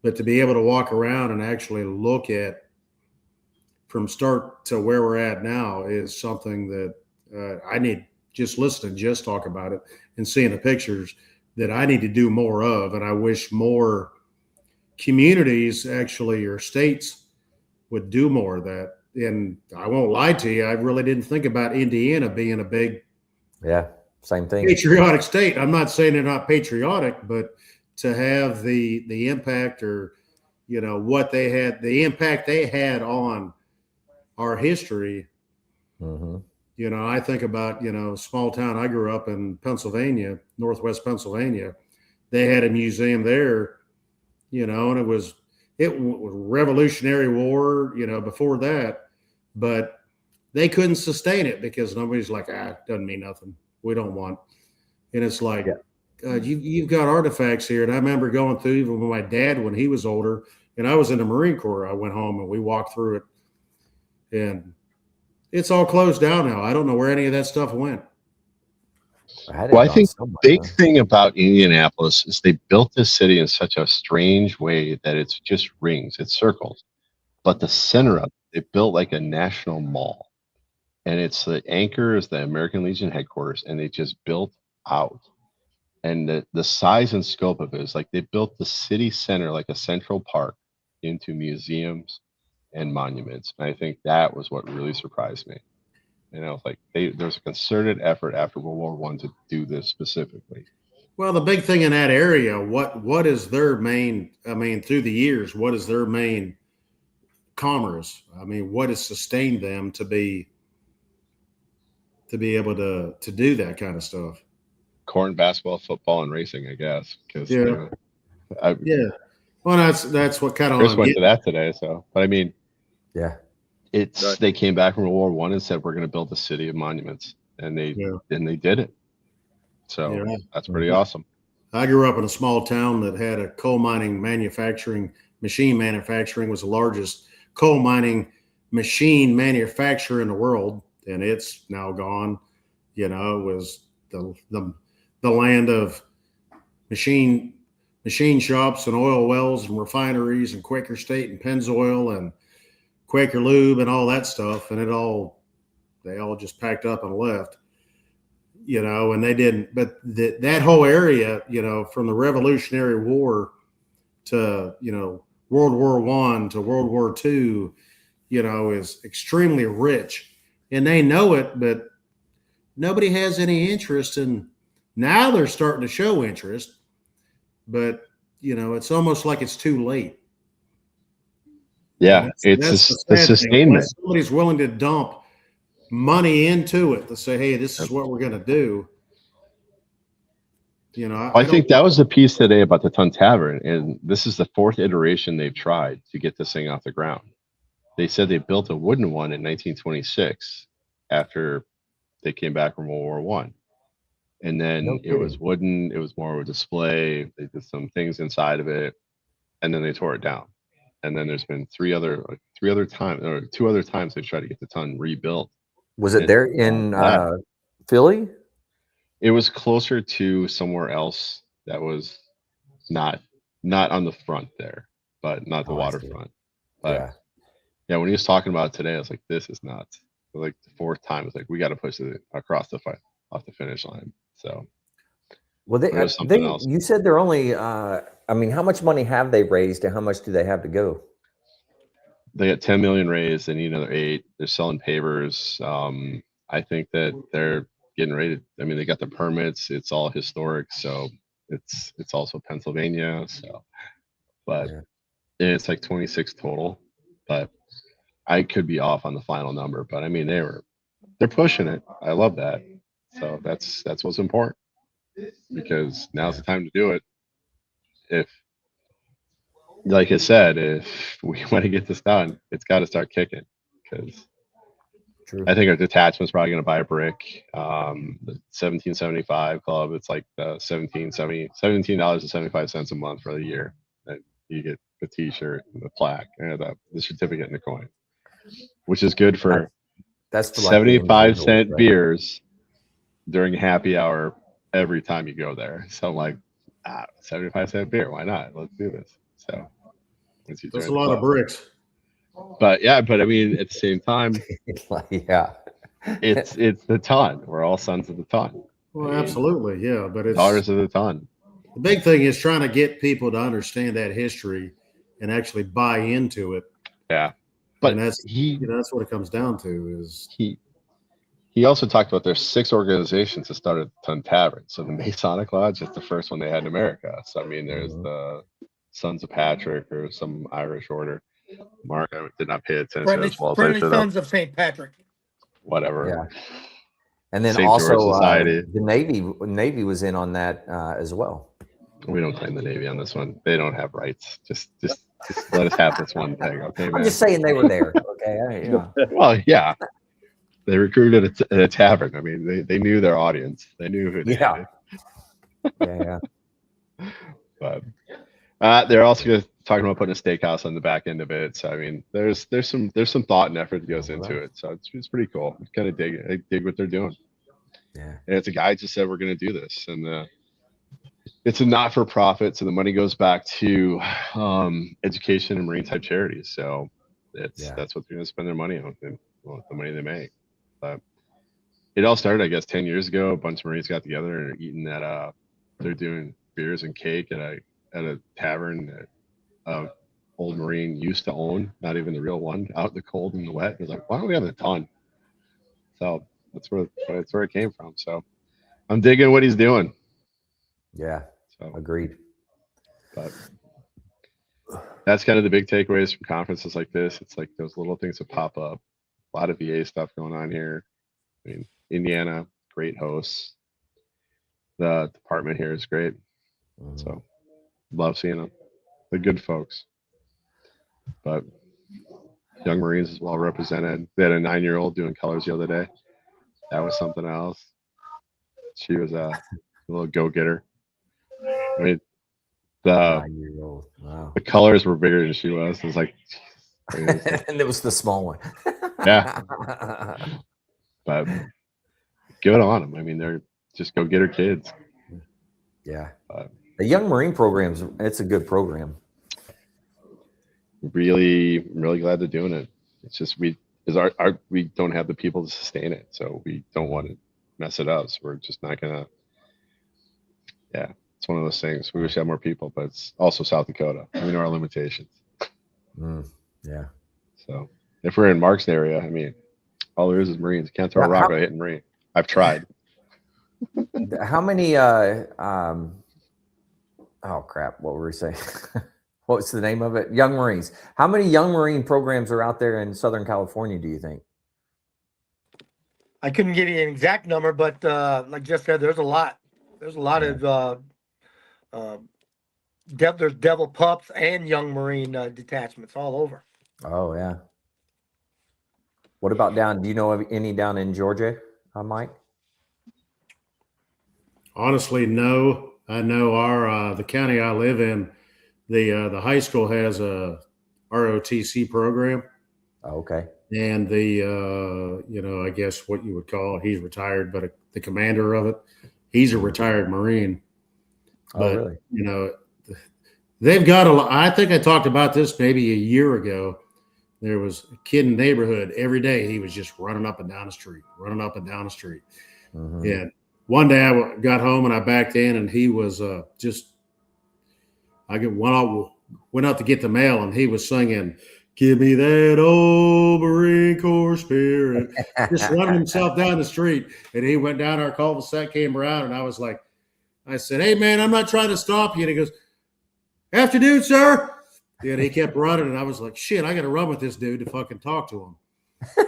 but to be able to walk around and actually look at from start to where we're at now is something that I need, just listening, just talk about it and seeing the pictures, that I need to do more of. And I wish more communities actually, or states, would do more of that. And I won't lie to you, I really didn't think about Indiana being a big same thing, patriotic state. I'm not saying they're not patriotic, but to have the impact, or what they had, the impact they had on our history. I think about, small town. I grew up in Pennsylvania, Northwest Pennsylvania. They had a museum there, and it was Revolutionary War, before that, but they couldn't sustain it because nobody's like, it doesn't mean nothing. We don't want. And it's like, you've got artifacts here. And I remember going through, even with my dad when he was older, and I was in the Marine Corps, I went home and we walked through it, and it's all closed down now. I don't know where any of that stuff went. Well, I think the big thing about Indianapolis is they built this city in such a strange way that it's just rings, it's circles. But the center of it, they built like a national mall. And it's the anchor is the American Legion headquarters, and they just built out. And the size and scope of it is like they built the city center like a central park into museums and monuments. And I think that was what really surprised me. Like there's a concerted effort after World War I to do this specifically. Well, the big thing in that area, what is their main, through the years, what is their main commerce? What has sustained them to be able to do that kind of stuff? Corn, basketball, football, and racing, I guess. Well, that's what kind of Chris went to that today. So, but it's they came back from World War I and said we're going to build a city of monuments, and they did it. So that's pretty awesome. I grew up in a small town that had a coal mining machine manufacturing was the largest coal mining machine manufacturer in the world, and it's now gone. It was the land of machine shops and oil wells and refineries and Quaker State and Pennzoil and Quaker Lube and all that stuff, and they all just packed up and left. And they didn't. But that whole area, from the Revolutionary War to World War I to World War II, is extremely rich, and they know it, but nobody has any interest in. Now they're starting to show interest, but it's almost like it's too late. Yeah, it's the sustainment. Somebody's willing to dump money into it to say, hey, this is what we're going to do. I think that was the piece today about the Ton Tavern, and this is the fourth iteration they've tried to get this thing off the ground. They said they built a wooden one in 1926 after they came back from World War I. And then it was wooden. It was more of a display. They did some things inside of it, and then they tore it down. And then there's been two other times they tried to get the ton rebuilt. Was it there in Philly? It was closer to somewhere else that was not on the front there, but not the waterfront. But yeah, when he was talking about it today, I was like, this is nuts. Like the fourth time, it's like we got to push it across off the finish line. So, well, you said they're only. How much money have they raised, and how much do they have to go? They got 10 million raised. They need another 8. They're selling pavers. I think that they're getting ready. They got the permits. It's all historic, so it's also Pennsylvania. So, but it's like 26 total. But I could be off on the final number. But they're pushing it. I love that. So that's what's important, because now's the time to do it. If like I said, if we want to get this done, it's got to start kicking, because True. I think our detachment's probably going to buy a brick. The 1775 club, it's like $17.75 a month for the year. And you get the T-shirt, and the plaque, and the certificate, and the coin, which is good for That's for like the 75 individuals, cent right? beers during happy hour every time you go there. So I'm like, 75-cent beer, why not? Let's do this. So once you That's a join the lot of club. bricks. But yeah, but I mean, at the same time, Yeah. it's the ton. We're all sons of the ton. Well, I mean, absolutely, yeah. But it's daughters of the ton. the big thing is trying to get people to understand that history and actually buy into it. Yeah, but And that's he that's what it comes down to is he also talked about there's 6 organizations that started Ton Tavern. So the Masonic Lodge is the first one they had in America. So I mean, there's the Sons of Patrick, or some Irish order. Mark, I did not pay attention as well as I Friendly should have. Sons of St. Patrick. Whatever. Yeah. And then St. George also Society. the Navy was in on that as well. We don't claim the Navy on this one. They don't have rights. Just let us have this one thing, okay, man? I'm just saying they were there. Okay. Well, yeah. They recruited at a tavern. I mean, they knew their audience. They knew who they Yeah. hated. But they're also talking about putting a steakhouse on the back end of it. So I mean, there's some thought and effort that goes into it. So it's pretty cool. I kind of dig what they're doing. Yeah. And it's a guy just said we're going to do this, and it's a not-for-profit, so the money goes back to education and marine type charities. So that's what they're going to spend their money on, and the money they make. But it all started, I guess, 10 years ago. A bunch of Marines got together and are eating at they're doing beers and cake at a tavern that old Marine used to own, not even the real one, out in the cold and the wet. He was like, why don't we have a ton? So that's where it came from. So I'm digging what he's doing. Yeah. So Agreed. But that's kind of the big takeaways from conferences like this. It's like those little things that pop up. A lot of VA stuff going on here. I mean, Indiana, great hosts. The department here is great. So love seeing them. They're good folks. But Young Marines is well represented. They had a 9-year-old doing colors the other day. That was something else. She was a little go-getter. I mean, the 9-year-old. Wow. The colors were bigger than she was. It was like, and it was the small one. Yeah. But good on them. I mean, they're just go-getter kids. Yeah. The Young Marine programs, it's a good program. Really glad they're doing it. It's just we don't have the people to sustain it, so we don't want to mess it up. So we're just not gonna. Yeah, it's one of those things. We wish we had more people, but it's also South Dakota. We know our limitations. Yeah. So if we're in Mark's area, I mean, all there is Marines. Can't throw a rock without hitting Marine. I've tried. How many? Oh crap! What were we saying? What's the name of it? Young Marines. How many Young Marine programs are out there in Southern California, do you think? I couldn't give you an exact number, but like Jeff said, there's a lot. There's a lot of there's Devil Pups and Young Marine detachments all over. Oh, yeah. What about do you know of any down in Georgia, Mike? Honestly, no. I know the county I live in, the high school has a ROTC program. Okay. And I guess what you would call, he's retired, but the commander of it, he's a retired Marine. But, really? They've got I think I talked about this maybe a year ago. There was a kid in the neighborhood every day. He was just running up and down the street. Mm-hmm. And one day I got home and I backed in and he was I went out to get the mail and he was singing, "Give me that old Marine Corps spirit," just running himself down the street. And he went down our cul-de-sac, came around, and I said, "Hey man, I'm not trying to stop you." And he goes, "Afternoon, sir." And he kept running, and I was like, "Shit, I got to run with this dude to fucking talk to him." So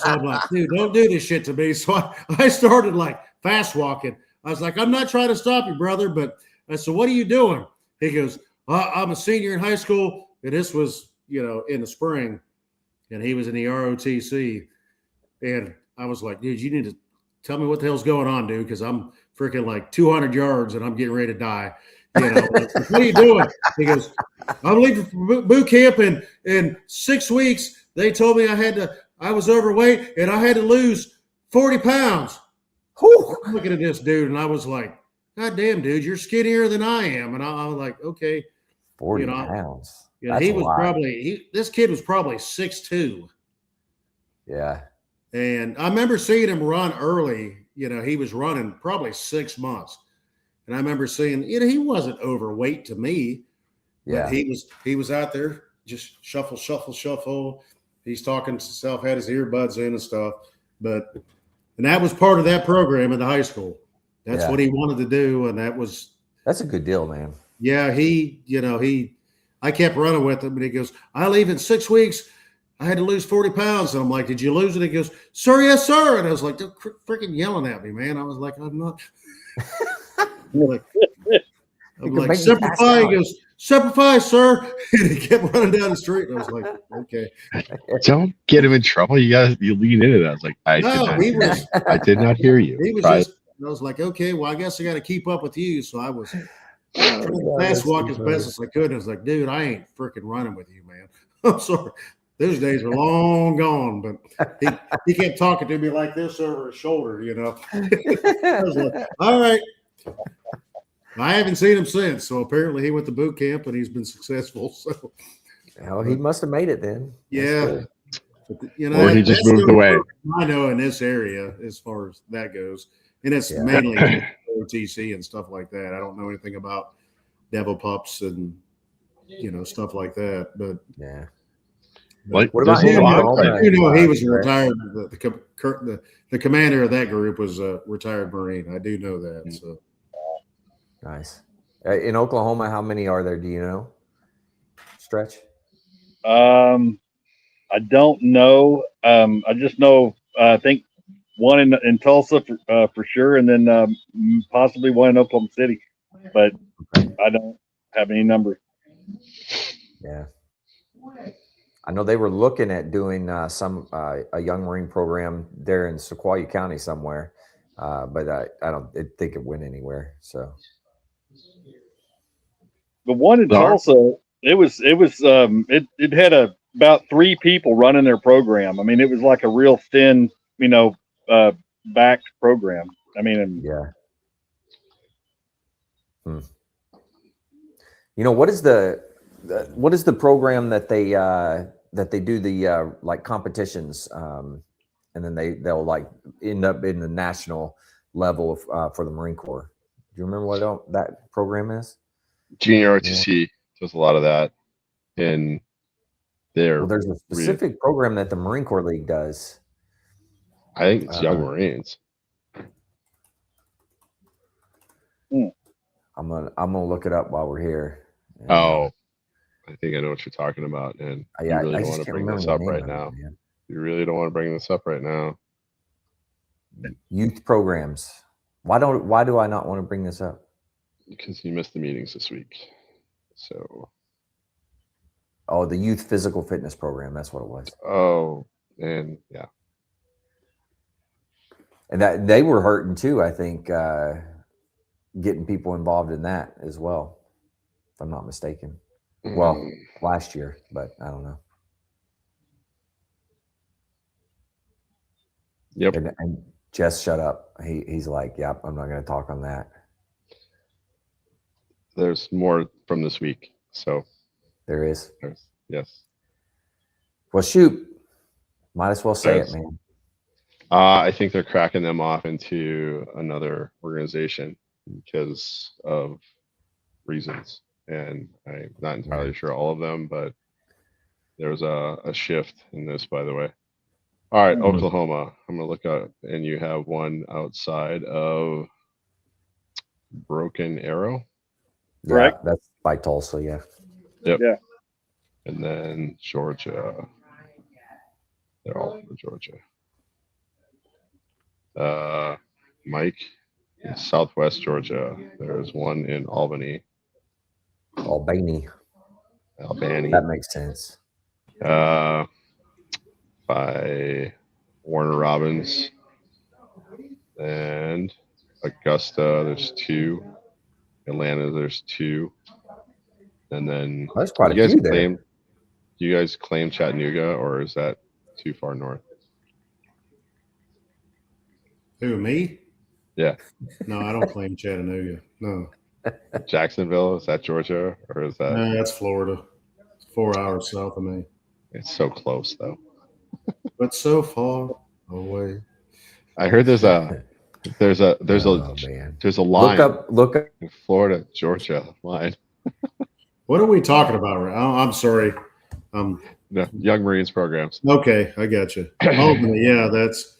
I'm like, "Dude, don't do this shit to me." So I started like fast walking. I was like, "I'm not trying to stop you, brother," but I said, "What are you doing?" He goes, I'm a senior in high school. And this was, in the spring, and he was in the ROTC. And I was like, dude, you need to tell me what the hell's going on, dude, because I'm freaking like 200 yards and I'm getting ready to die. What are you doing? He goes, I'm leaving for boot camp in 6 weeks. They told me I was overweight and I had to lose 40 pounds. I'm looking at this dude and I was like, God damn, dude, you're skinnier than I am. And I was like, okay. 40 pounds. He was this kid was probably 6'2". Yeah. And I remember seeing him run early. He was running probably 6 months. And I remember seeing, he wasn't overweight to me. Yeah. But he was out there just shuffle, shuffle, shuffle. He's talking to himself, had his earbuds in and stuff. And that was part of that program in the high school. That's what he wanted to do. And that's a good deal, man. Yeah. I kept running with him and he goes, I leave in 6 weeks. I had to lose 40 pounds. And I'm like, did you lose it? He goes, sir, yes, sir. And I was like, they're freaking yelling at me, man. I was like, I'm not. I'm like, simplify. He goes, simplify, sir. And he kept running down the street. And I was like, okay. Don't get him in trouble. You lean into that. I was like, I did not hear you. He was I was like, okay, well, I guess I got to keep up with you. So I was fast walk as best as I could. And I was like, dude, I ain't freaking running with you, man. I'm sorry. Those days are long gone, but he kept talking to me like this over his shoulder, I was like, all right. I haven't seen him since. So apparently he went to boot camp and he's been successful. So he must have made it then. Yeah. But, or he just moved away. I know in this area as far as that goes. And it's mainly OTC and stuff like that. I don't know anything about devil pups and stuff like that. But yeah. What about him? He was retired. The commander of that group was a retired Marine. I do know that. So nice. In Oklahoma, how many are there? Do you know? Stretch. I don't know. I just know. I think one in Tulsa for sure, and then possibly one in Oklahoma City. But I don't have any numbers. Yeah. I know they were looking at doing a young Marine program there in Sequoia County somewhere, but I don't think it went anywhere. So the one in Tulsa, it had about 3 people running their program. I mean, it was like a real thin, backed program. I mean, yeah. What is the program that they do the like competitions, and then they'll like end up in the national level for the Marine Corps? Do you remember what that program is? Junior RTC does a lot of that. And there's a specific program that the Marine Corps League does. I think it's Young Marines. I'm gonna look it up while we're here. I think I know what you're talking about, and you really don't want to bring this up right now. You really don't want to bring this up right now. Youth programs. Why do I not want to bring this up? Because you missed the meetings this week. So. Oh, the youth physical fitness program. That's what it was. Oh, and yeah. And that they were hurting too, I think, getting people involved in that as well, if I'm not mistaken. Well, last year, but I don't know. Yep. And Jess shut up. He's like, yep, I'm not going to talk on that. There's more from this week. So there is. Yes. Well, shoot. Might as well say it, man. I think they're cracking them off into another organization because of reasons. And I'm not entirely sure all of them, but there was a shift in this, by the way. All right, Oklahoma. I'm going to look up, and you have one outside of Broken Arrow. Correct. Yeah, that's by Tulsa, yeah. Yep. Yeah. And then Georgia. They're all from Georgia. Mike, in Southwest Georgia. There's one in Albany. Albany. Albany. That makes sense. By Warner Robins. And Augusta, there's 2. Atlanta, there's 2. And then That's quite a few there. do you guys claim Chattanooga, or is that too far north? Who, me? Yeah. No, I don't claim Chattanooga. No. Jacksonville, is that Georgia, or is that? No, that's Florida. It's 4 hours south of me. It's so close though. But so far away. I heard there's a line. Look up. In Florida, Georgia line. What are we talking about? I'm sorry. No, Young Marines programs. Okay, I got you. Albany, yeah, that's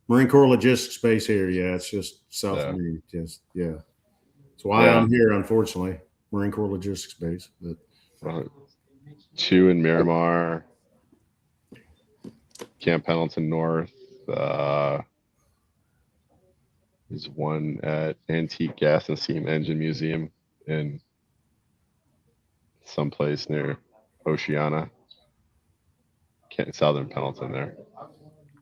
Marine Corps Logistics Base here. Yeah, it's just south of me. Just yeah. That's why I'm here, unfortunately. Marine Corps Logistics Base. But 2 in Miramar, Camp Pendleton North. There's 1 at Antique Gas and Steam Engine Museum in someplace near Oceana, southern Pendleton there.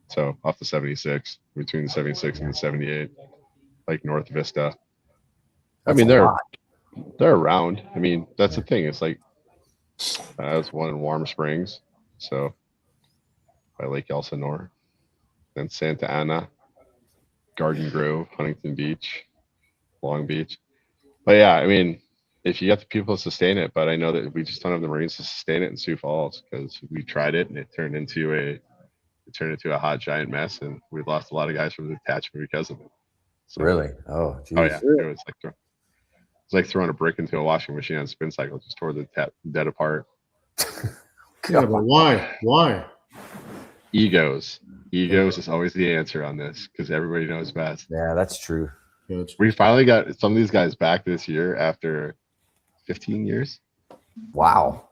So off the 76, between the 76 and the 78, like North Vista. I mean, they're around. I mean, that's the thing. It's like there's 1 in Warm Springs, so by Lake Elsinore, then Santa Ana, Garden Grove, Huntington Beach, Long Beach. But yeah, I mean, if you got the people to sustain it, but I know that we just don't have the Marines to sustain it in Sioux Falls because we tried it and it turned into a hot giant mess, and we lost a lot of guys from the detachment because of it. So, really? Oh, geez. Oh yeah, it was like throwing a brick into a washing machine on a spin cycle, just tore the dead apart. yeah, but why? Why? Egos is always the answer on this because everybody knows best. Yeah, that's true. We finally got some of these guys back this year after 15 years. Wow.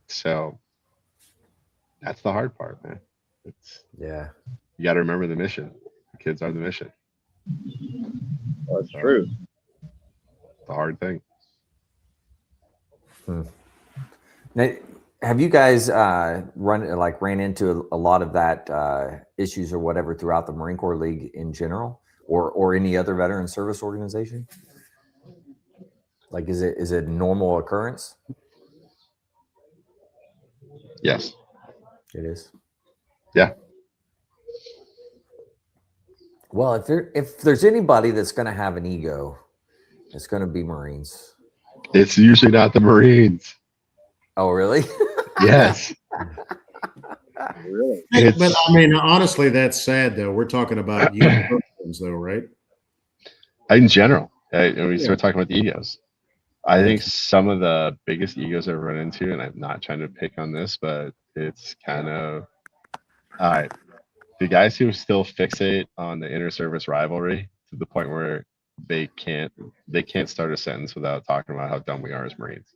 So that's the hard part, man. You got to remember the mission. The kids are the mission. That's true. The hard thing. Now, have you guys ran into a lot of that issues or whatever throughout the Marine Corps League in general, or any other veteran service organization? Like, is it a normal occurrence? Yes, it is. Yeah. Well, if there's anybody that's going to have an ego, it's going to be Marines. It's usually not the Marines. Oh, really? Yes. Really? But I mean, honestly, that's sad though. We're talking about uniforms though, right? In general, when we start talking about the egos, I think some of the biggest egos I've run into, and I'm not trying to pick on this, but it's kind of all right. The guys who still fixate on the inter-service rivalry to the point where they can't start a sentence without talking about how dumb we are as Marines.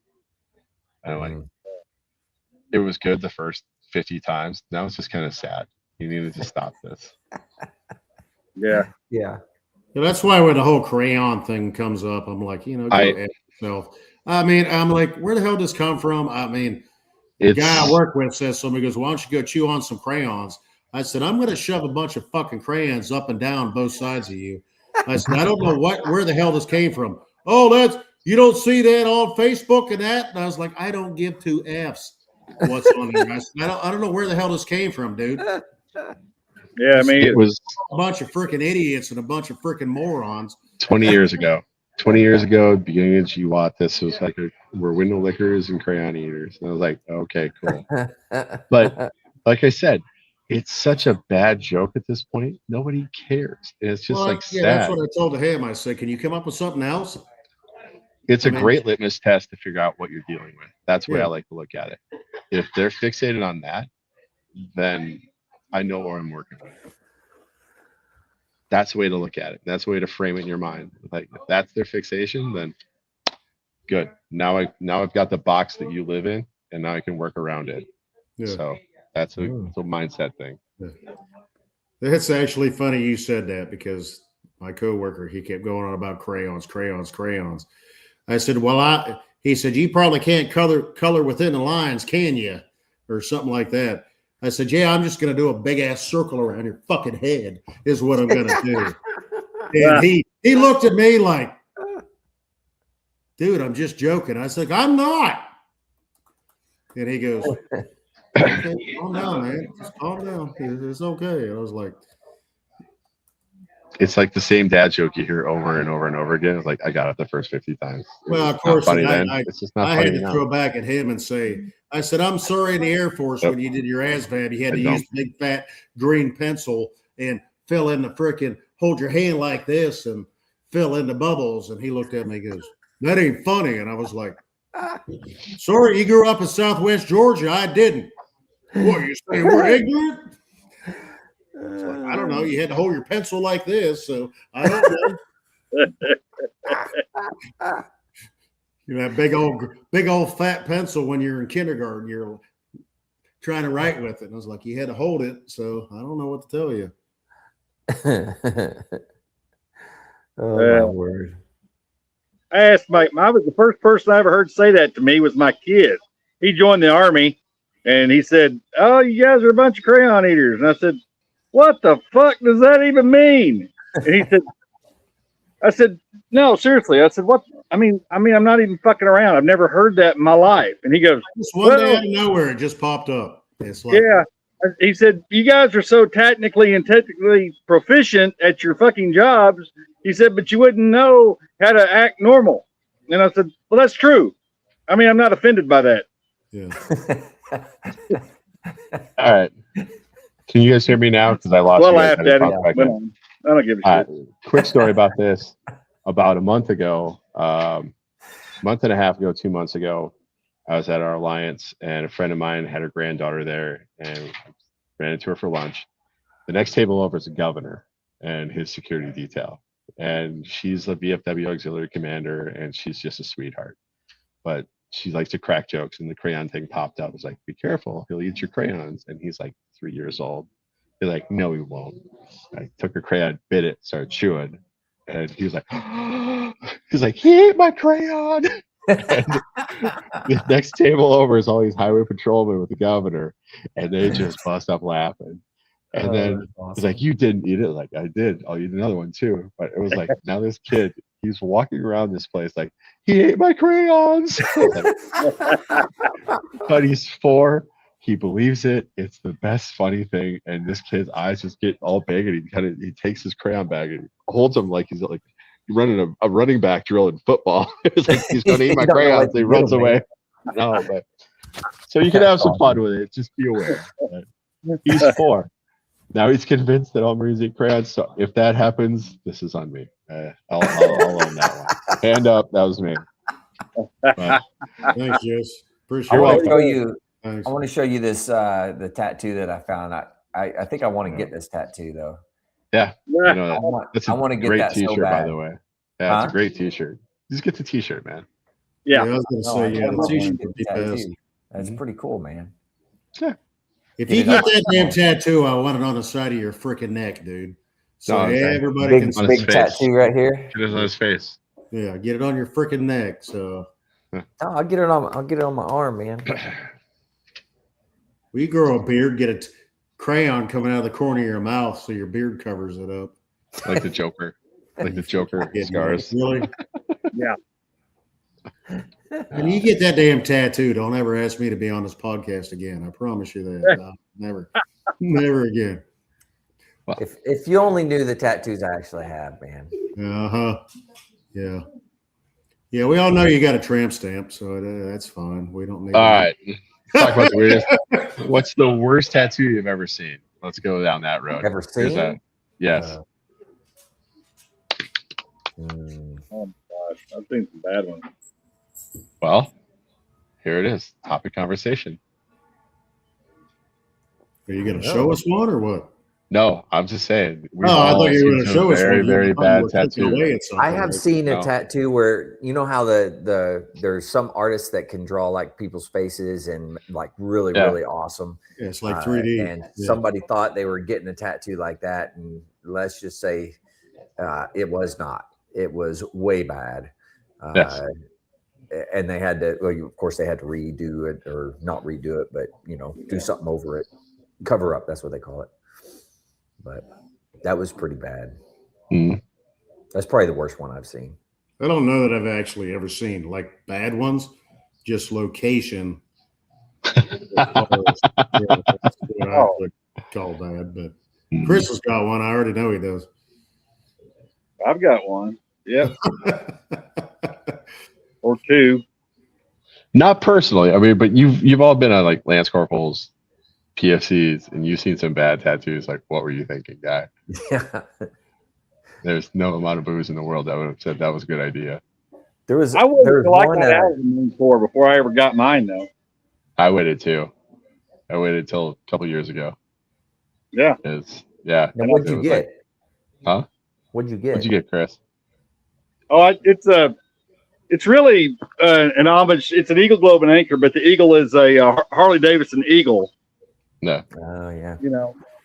And like, it was good the first 50 times. Now it's just kind of sad. You needed to stop this. Yeah. Yeah. That's why when the whole crayon thing comes up, I'm like, go ahead yourself. I mean, I'm like, where the hell did this come from? I mean, the guy I work with says somebody goes, why don't you go chew on some crayons? I said, I'm going to shove a bunch of fucking crayons up and down both sides of you. I said, I don't know where the hell this came from. Oh, you don't see that on Facebook and that? And I was like, I don't give 2 F's what's on there. I said, I don't know where the hell this came from, dude. Yeah, I mean, it was a bunch of freaking idiots and a bunch of freaking morons. 20 years ago. 20 years ago, beginning of GWAT, this was like we're window lickers and crayon eaters. And I was like, okay, cool. But like I said, it's such a bad joke at this point. Nobody cares. It's just sad. That's what I told him. I said, can you come up with something else? It's a great litmus test to figure out what you're dealing with. That's the way I like to look at it. If they're fixated on that, then I know what I'm working with. That's the way to look at it. That's the way to frame it in your mind. Like, if that's their fixation, then good. Now I've got the box that you live in, and now I can work around it. Yeah. So that's a mindset thing. Yeah. It's actually funny you said that, because my coworker, he kept going on about crayons. I said, well, He said, you probably can't color within the lines, can you? Or something like that. I said, yeah, I'm just going to do a big ass circle around your fucking head is what I'm going to do. And he looked at me like, dude, I'm just joking. I was like, I'm not. And he goes, okay, calm down, man. Just calm down. It's okay. I was like, It's like the same dad joke you hear over and over and over again. It's like, I got it the first 50 times. well, of course, funny I, then. I, It's just not I funny had to now. throw back at him and say, I said, I'm sorry in the Air Force Yep. when you did your ASVAB, you had I to don't. use big fat green pencil and fill in the frickin' hold your hand like this and fill in the bubbles. And he looked at me and goes, that ain't funny. And I was like, sorry, you grew up in Southwest Georgia. I didn't. What, you say we're ignorant? It's like, I don't know. You had to hold your pencil like this, so I don't know. You know, that big old fat pencil when you're in kindergarten, you're trying to write with it. And I was like, you had to hold it, so I don't know what to tell you. Oh my word. I asked I was the first person I ever heard say that to me was my kid. He joined the Army and he said, oh, you guys are a bunch of crayon eaters. And I said, what the fuck does that even mean? And he said, I said, no, seriously. I said, what? I mean, I'm not even fucking around. I've never heard that in my life. And he goes, Just one day out of nowhere, it just popped up. It's like, yeah. He said, you guys are so technically proficient at your fucking jobs. He said, but you wouldn't know how to act normal. And I said, well, that's true. I mean, I'm not offended by that. yeah. All right. Can you guys hear me now? Because I lost Well, you. laughed Guys. at him. I don't give a shit. Quick story about this. About a month ago, month and a half ago, 2 months ago, I was at our Alliance, and a friend of mine had her granddaughter there, and ran into her for lunch. The next table over is a governor and his security detail, and she's a VFW auxiliary commander, and she's just a sweetheart. But she likes to crack jokes, and the crayon thing popped up. It's like, be careful, he'll eat your crayons. And he's like 3 years old. They're like, no, he won't. I took her crayon, bit it, started chewing, and he was like, he ate my crayon. And the next table over is all these highway patrolmen with the governor, and they just bust up laughing. And then he's like, you didn't eat it. Like, I did. I'll eat another one too. But it was like, now this kid, he's walking around this place like, he ate my crayons. But he's 4. He believes it. It's the best funny thing. And this kid's eyes just get all big, and he takes his crayon bag and he holds them like he's like running a running back drill in football. It's like, he's going to eat my crayons. He runs away. No, but so you can have some fun with it. Just be aware. He's 4. Now he's convinced that all Marines eat crayons. So if that happens, this is on me. I'll own that one. Hand up. That was me. But, Thanks, Jess. Appreciate I want it. to show you. Thanks. I want to show you this the tattoo that I found. I think I want to get this tattoo though. yeah. Yeah. You know, that's I a want to get great that so t-shirt, by bad. the way. Yeah, it's Huh? a great t-shirt. Just get the t-shirt, man. Yeah. I was going to No, say, I yeah, definitely the wanna t-shirt get would be the tattoo. passing. That's pretty cool, man. If you get that damn tattoo, I want it on the side of your freaking neck, dude. So No, okay. everybody can Big, see. On his big face. tattoo right here. Get it on his face. Yeah, get it on your freaking neck. So Oh, I'll get it on my arm, man. when you grow a beard, get a crayon coming out of the corner of your mouth so your beard covers it up. Like the Joker. Like the Joker Yeah, scars. Really? Yeah. When you get that damn tattoo, don't ever ask me to be on this podcast again. I promise you that. No, never again. If you only knew the tattoos I actually have, man. Uh-huh. Yeah. Yeah, we all know you got a tramp stamp, so that's fine. We don't need All right. Let's talk about the weirdest. What's the worst tattoo you've ever seen? Let's go down that road. Ever Here's seen? yes. Oh my gosh, I've seen some bad ones. Well, here it is. Topic conversation. Are you going to show us one or what? No, I'm just saying. I thought you were going to show us very, one. very bad tattoo. I have seen a tattoo where you know how there's some artists that can draw like people's faces and like really awesome. Yeah, it's like 3D. And somebody thought they were getting a tattoo like that, and let's just say it was not. It was way bad. Yes. and they had to, well, of course, they had to redo it, or not redo it, but do something over it, cover up. That's what they call it. But that was pretty bad. Mm. That's probably the worst one I've seen. I don't know that I've actually ever seen like bad ones, just location. That's what I would call bad. But Chris has got one. I already know he does. I've got one. Yep. Or two. Not personally. I mean, but you've all been on like Lance Corporals, PFCs, and you've seen some bad tattoos. Like, what were you thinking, guy? Yeah. There's no amount of booze in the world that would have said that was a good idea. I waited till I got out of the Marine Corps before I ever got mine, though. I waited too. I waited till a couple years ago. Yeah. Now, what'd you get? Huh? What'd you get? What'd you get, Chris? Oh, it's really an homage. It's an eagle, globe, and anchor, but the eagle is a Harley Davidson eagle. No. Oh yeah.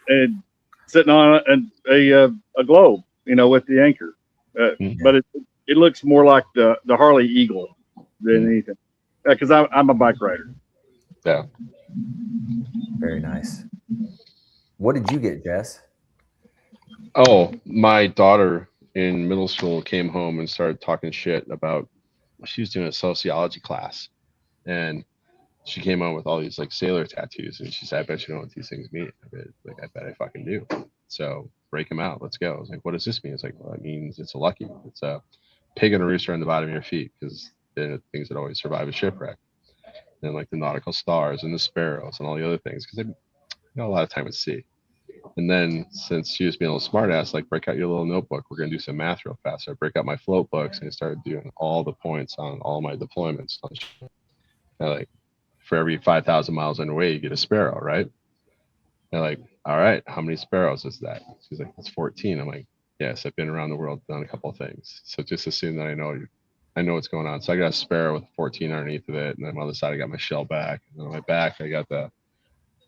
And sitting on a globe, with the anchor. But it looks more like the Harley Eagle than anything. Because I'm a bike rider. Yeah. Very nice. What did you get, Jess? Oh, my daughter in middle school came home and started talking shit about, she was doing a sociology class, and she came home with all these like sailor tattoos, and she said, I bet you know what these things mean. I bet I fucking do. So break them out. Let's go. I was like, what does this mean? It's like, well, it means it's a lucky. It's a pig and a rooster on the bottom of your feet, because they're the things that always survive a shipwreck. And like the nautical stars and the sparrows and all the other things, because they a lot of time at sea. And then, since she was being a little smart ass, like, break out your little notebook. We're going to do some math real fast. So I break out my float books, and I started doing all the points on all my deployments. And like, for every 5,000 miles underway, you get a sparrow, right? And like, all right, how many sparrows is that? She's like, it's 14. I'm like, yes, I've been around the world, done a couple of things. So just assume that I know what's going on. So I got a sparrow with 14 underneath of it. And then on the other side, I got my shell back. And then on my back, I got the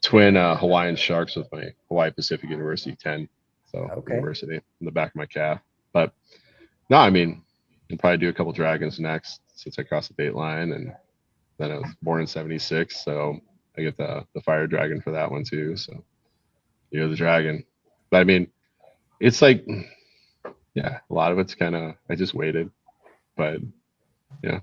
twin Hawaiian sharks with my Hawaii Pacific University 10. So university in the back of my calf. But no, I mean, I'll probably do a couple dragons next, since I crossed the date line. And then I was born in 76. So I get the fire dragon for that one too. So the dragon. But I mean, it's like, yeah, a lot of it's kind of, I just waited. But yeah.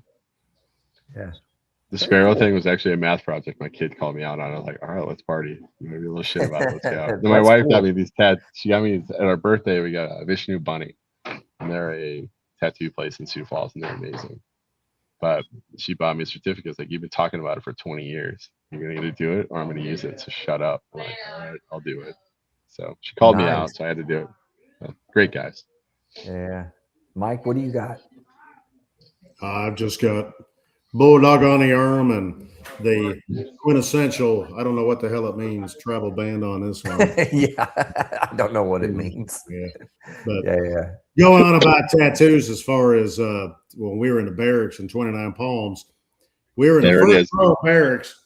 The sparrow thing was actually a math project. My kid called me out on it. I was like, all right, let's party. Maybe a little shit about it. Let's go. Then my wife got me these tats. She got me at our birthday. We got a Vishnu bunny, and they're a tattoo place in Sioux Falls, and they're amazing. But she bought me a certificate. It's like, you've been talking about it for 20 years. You're gonna either do it or I'm gonna use it. So shut up. I'm like, all right, I'll do it. So she called me out, so I had to do it. So, great guys. Yeah. Mike, what do you got? I've just got bulldog on the arm and the quintessential, I don't know what the hell it means, travel band on this one. Yeah, I don't know what it means. Yeah. But yeah. Going on about tattoos, as far as when we were in the barracks in 29 Palms, we were in the first row barracks.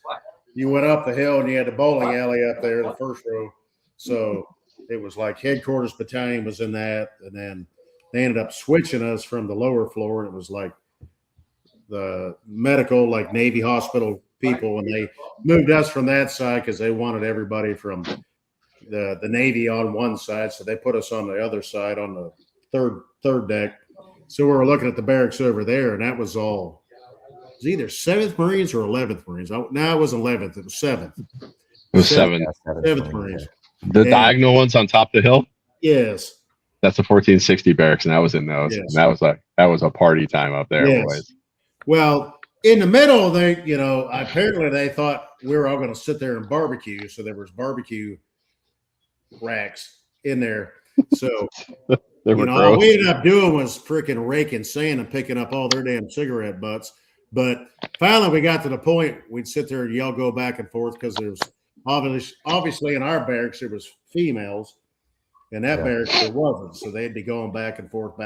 You went up the hill and you had the bowling alley up there, the first row. So it was like headquarters battalion was in that, and then they ended up switching us from the lower floor. It was like the medical, like Navy hospital people, and they moved us from that side because they wanted everybody from the Navy on one side, so they put us on the other side on the third deck. So we were looking at the barracks over there, and that was all. It was either 7th Marines or 11th Marines. No, it wasn't 11th. It was 7th. It was 7th. 7th Marines. The diagonal ones on top of the hill? Yes. That's the 1460 barracks, and I was in those. Yes. And that was a party time up there. Yes. Boys. Well, in the middle, apparently they thought we were all going to sit there and barbecue. So there was barbecue racks in there. So, all we ended up doing was freaking raking sand and picking up all their damn cigarette butts. But finally, we got to the point we'd sit there and yell, go back and forth, because there was obviously in our barracks there was females, and that barracks there wasn't. So they'd be going back and forth,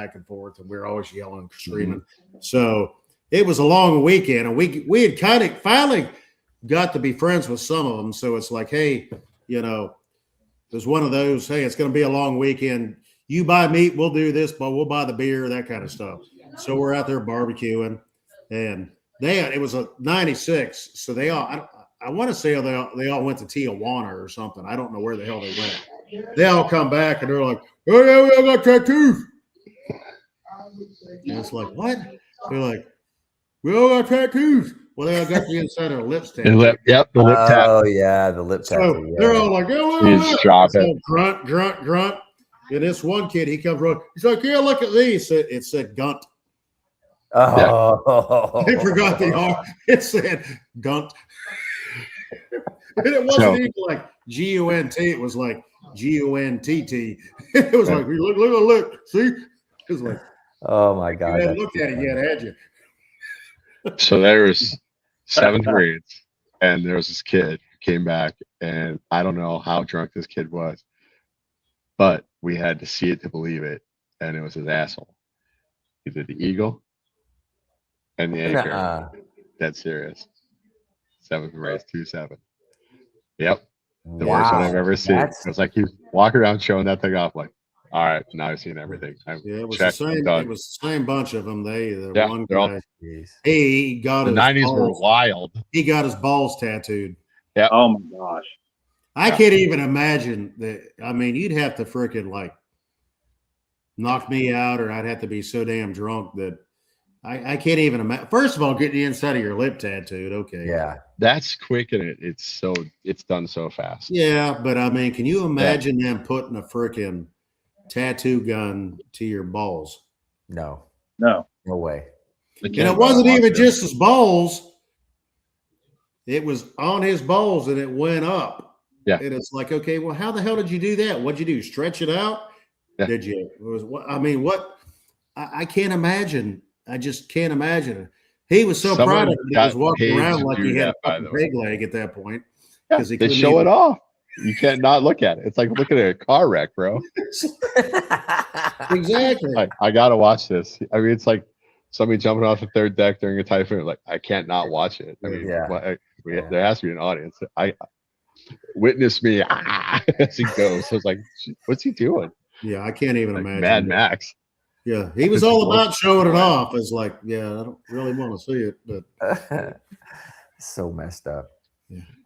and we were always yelling and screaming. So it was a long weekend, and we had kind of finally got to be friends with some of them. So it's like, hey, there's one of those, hey, it's going to be a long weekend. You buy meat, we'll do this, but we'll buy the beer, that kind of stuff. So we're out there barbecuing, and it was a 96. So they all, I want to say they all went to Tijuana or something. I don't know where the hell they went. They all come back and they're like, oh yeah, we all got tattoos. And it's like, what? They're like, we all got tattoos. Well, they all got the inside of their lips tattooed. Yep, the lip tap. Oh yeah, the lip tattoo. So they're all like, oh, He's dropping. grunt, grunt, grunt. And this one kid, he comes running. He's like, yeah, look at these. It said gunt. Oh, They forgot the R. It said gunt. And it wasn't even like G-U-N-T. It was like G-U-N-T-T. It was like, look. See? It was like, oh my God. you hadn't looked at it yet, had you? So there was 7th grade, and there was this kid who came back, and I don't know how drunk this kid was, but we had to see it to believe it, and it was his asshole. He did the eagle and the anchor. Dead serious. 7th grade, 2-7. Yep. The worst one I've ever seen. It was like he was walking around showing that thing off, like, all right, now I've seen everything. It was the same. It was the same bunch of them. One guy. He got the 90s were wild. He got his balls tattooed. Yeah. Oh my gosh. I can't even imagine that. I mean, you'd have to freaking like knock me out, or I'd have to be so damn drunk that I can't even imagine. First of all, getting the inside of your lip tattooed. Okay. Yeah. That's quick, and it's done so fast. Yeah, but I mean, can you imagine them putting a freaking tattoo gun to your balls? No way. And it wasn't even just his balls. It was on his balls and it went up. Yeah. And it's like, okay, well, how the hell did you do that? What'd you do? Stretch it out? Yeah. Did you? I can't imagine. I just can't imagine it. He was so proud of it. He was walking around like he had a fucking pig leg at that point. Yeah, they show it off. You can't not look at it. It's like looking at a car wreck, bro. Exactly. I gotta watch this. I mean, it's like somebody jumping off the 3rd deck during a typhoon. Like, I can't not watch it. I mean, there has to be an audience. Witness me as he goes. So it's like, what's he doing? Yeah, I can't even imagine. Mad Max. Yeah, he was all about showing it off. It's like, yeah, I don't really want to see it, but so messed up.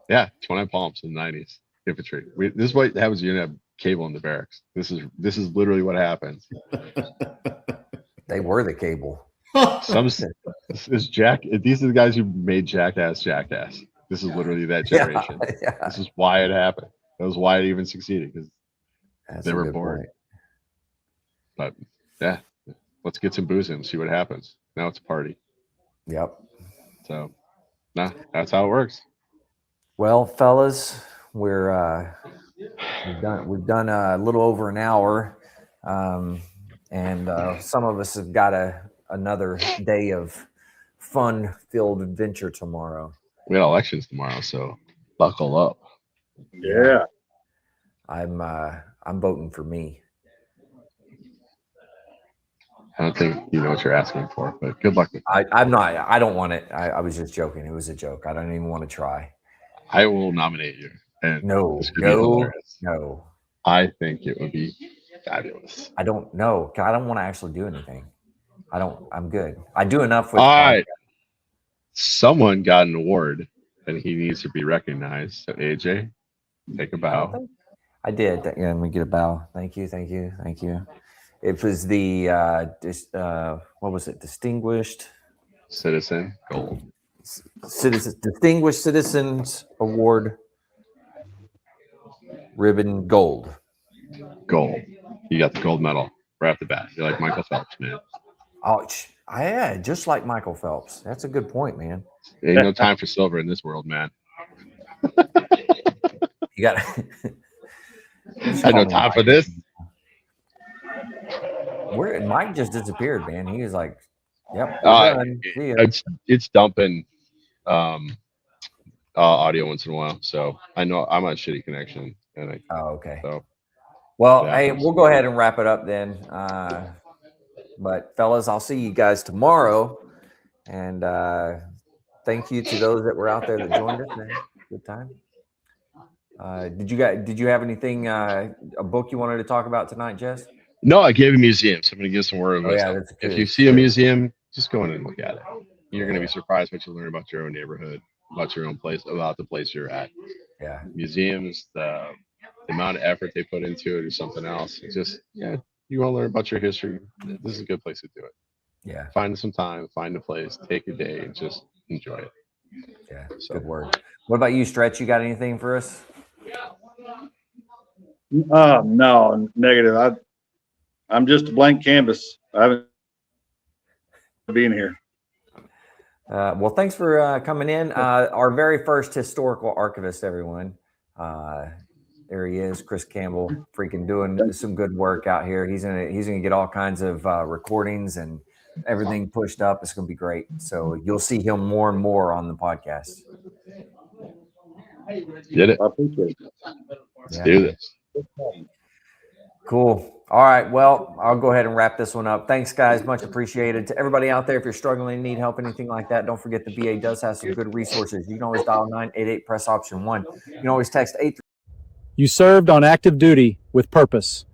Yeah, 29 Palms in the 90s. Infantry. This is what happens. You have cable in the barracks. This is literally what happens. They were the cable. These are the guys who made Jackass. This is literally that generation. Yeah. This is why it happened. That was why it even succeeded, because they were bored. Point. But yeah, let's get some booze in and see what happens. Now it's a party. Yep. So, that's how it works. Well, fellas, we've done a little over an hour, and some of us have got another day of fun-filled adventure tomorrow. We got elections tomorrow, so buckle up. Yeah. I'm voting for me. I don't think you know what you're asking for, but good luck with it. I'm not. I don't want it. I was just joking. It was a joke. I don't even want to try. I will nominate you. And No. I think it would be fabulous. I don't know. I don't want to actually do anything. I'm good. I do enough with. All right. Someone got an award, and he needs to be recognized. So AJ, take a bow. I did. Yeah, let me get a bow. Thank you. It was the what was it? Distinguished Citizen Gold. Distinguished Citizens Award Ribbon Gold. Gold. You got the gold medal right off the bat. You're like Michael Phelps, man. Oh, yeah, just like Michael Phelps. That's a good point, man. Ain't no time for silver in this world, man. You got. I no time for this. Where Mike just disappeared, man. He was like, "Yep, it's dumping audio once in a while." So I know I'm on a shitty connection, and okay. So, well, hey, we'll go ahead and wrap it up then. But fellas, I'll see you guys tomorrow, and thank you to those that were out there that joined us. Man. Good time. Did you have anything, a book you wanted to talk about tonight, Jess? No, I gave a museum, so I'm going to give some word of that's good. If you see a museum, just go in and look at it. you're going to be surprised what you learn about your own neighborhood, about your own place, about the place you're at. Yeah. Museums, the amount of effort they put into it is something else. It's just, yeah, you want to learn about your history. This is a good place to do it. Yeah. Find some time, find a place, take a day, and just enjoy it. Yeah. So. Good word. What about you, Stretch? You got anything for us? No, negative. I'm just a blank canvas. I haven't been here. Well, thanks for coming in. Our very first historical archivist, everyone. There he is, Chris Campbell, freaking doing some good work out here. He's gonna get all kinds of recordings and everything pushed up. It's gonna be great. So you'll see him more and more on the podcast. Get it? I appreciate it. Let's do this. Cool. All right. Well, I'll go ahead and wrap this one up. Thanks, guys. Much appreciated. To everybody out there, if you're struggling, need help, anything like that, don't forget the VA does have some good resources. You can always dial 988, press option 1. You can always text 8. You served on active duty with purpose.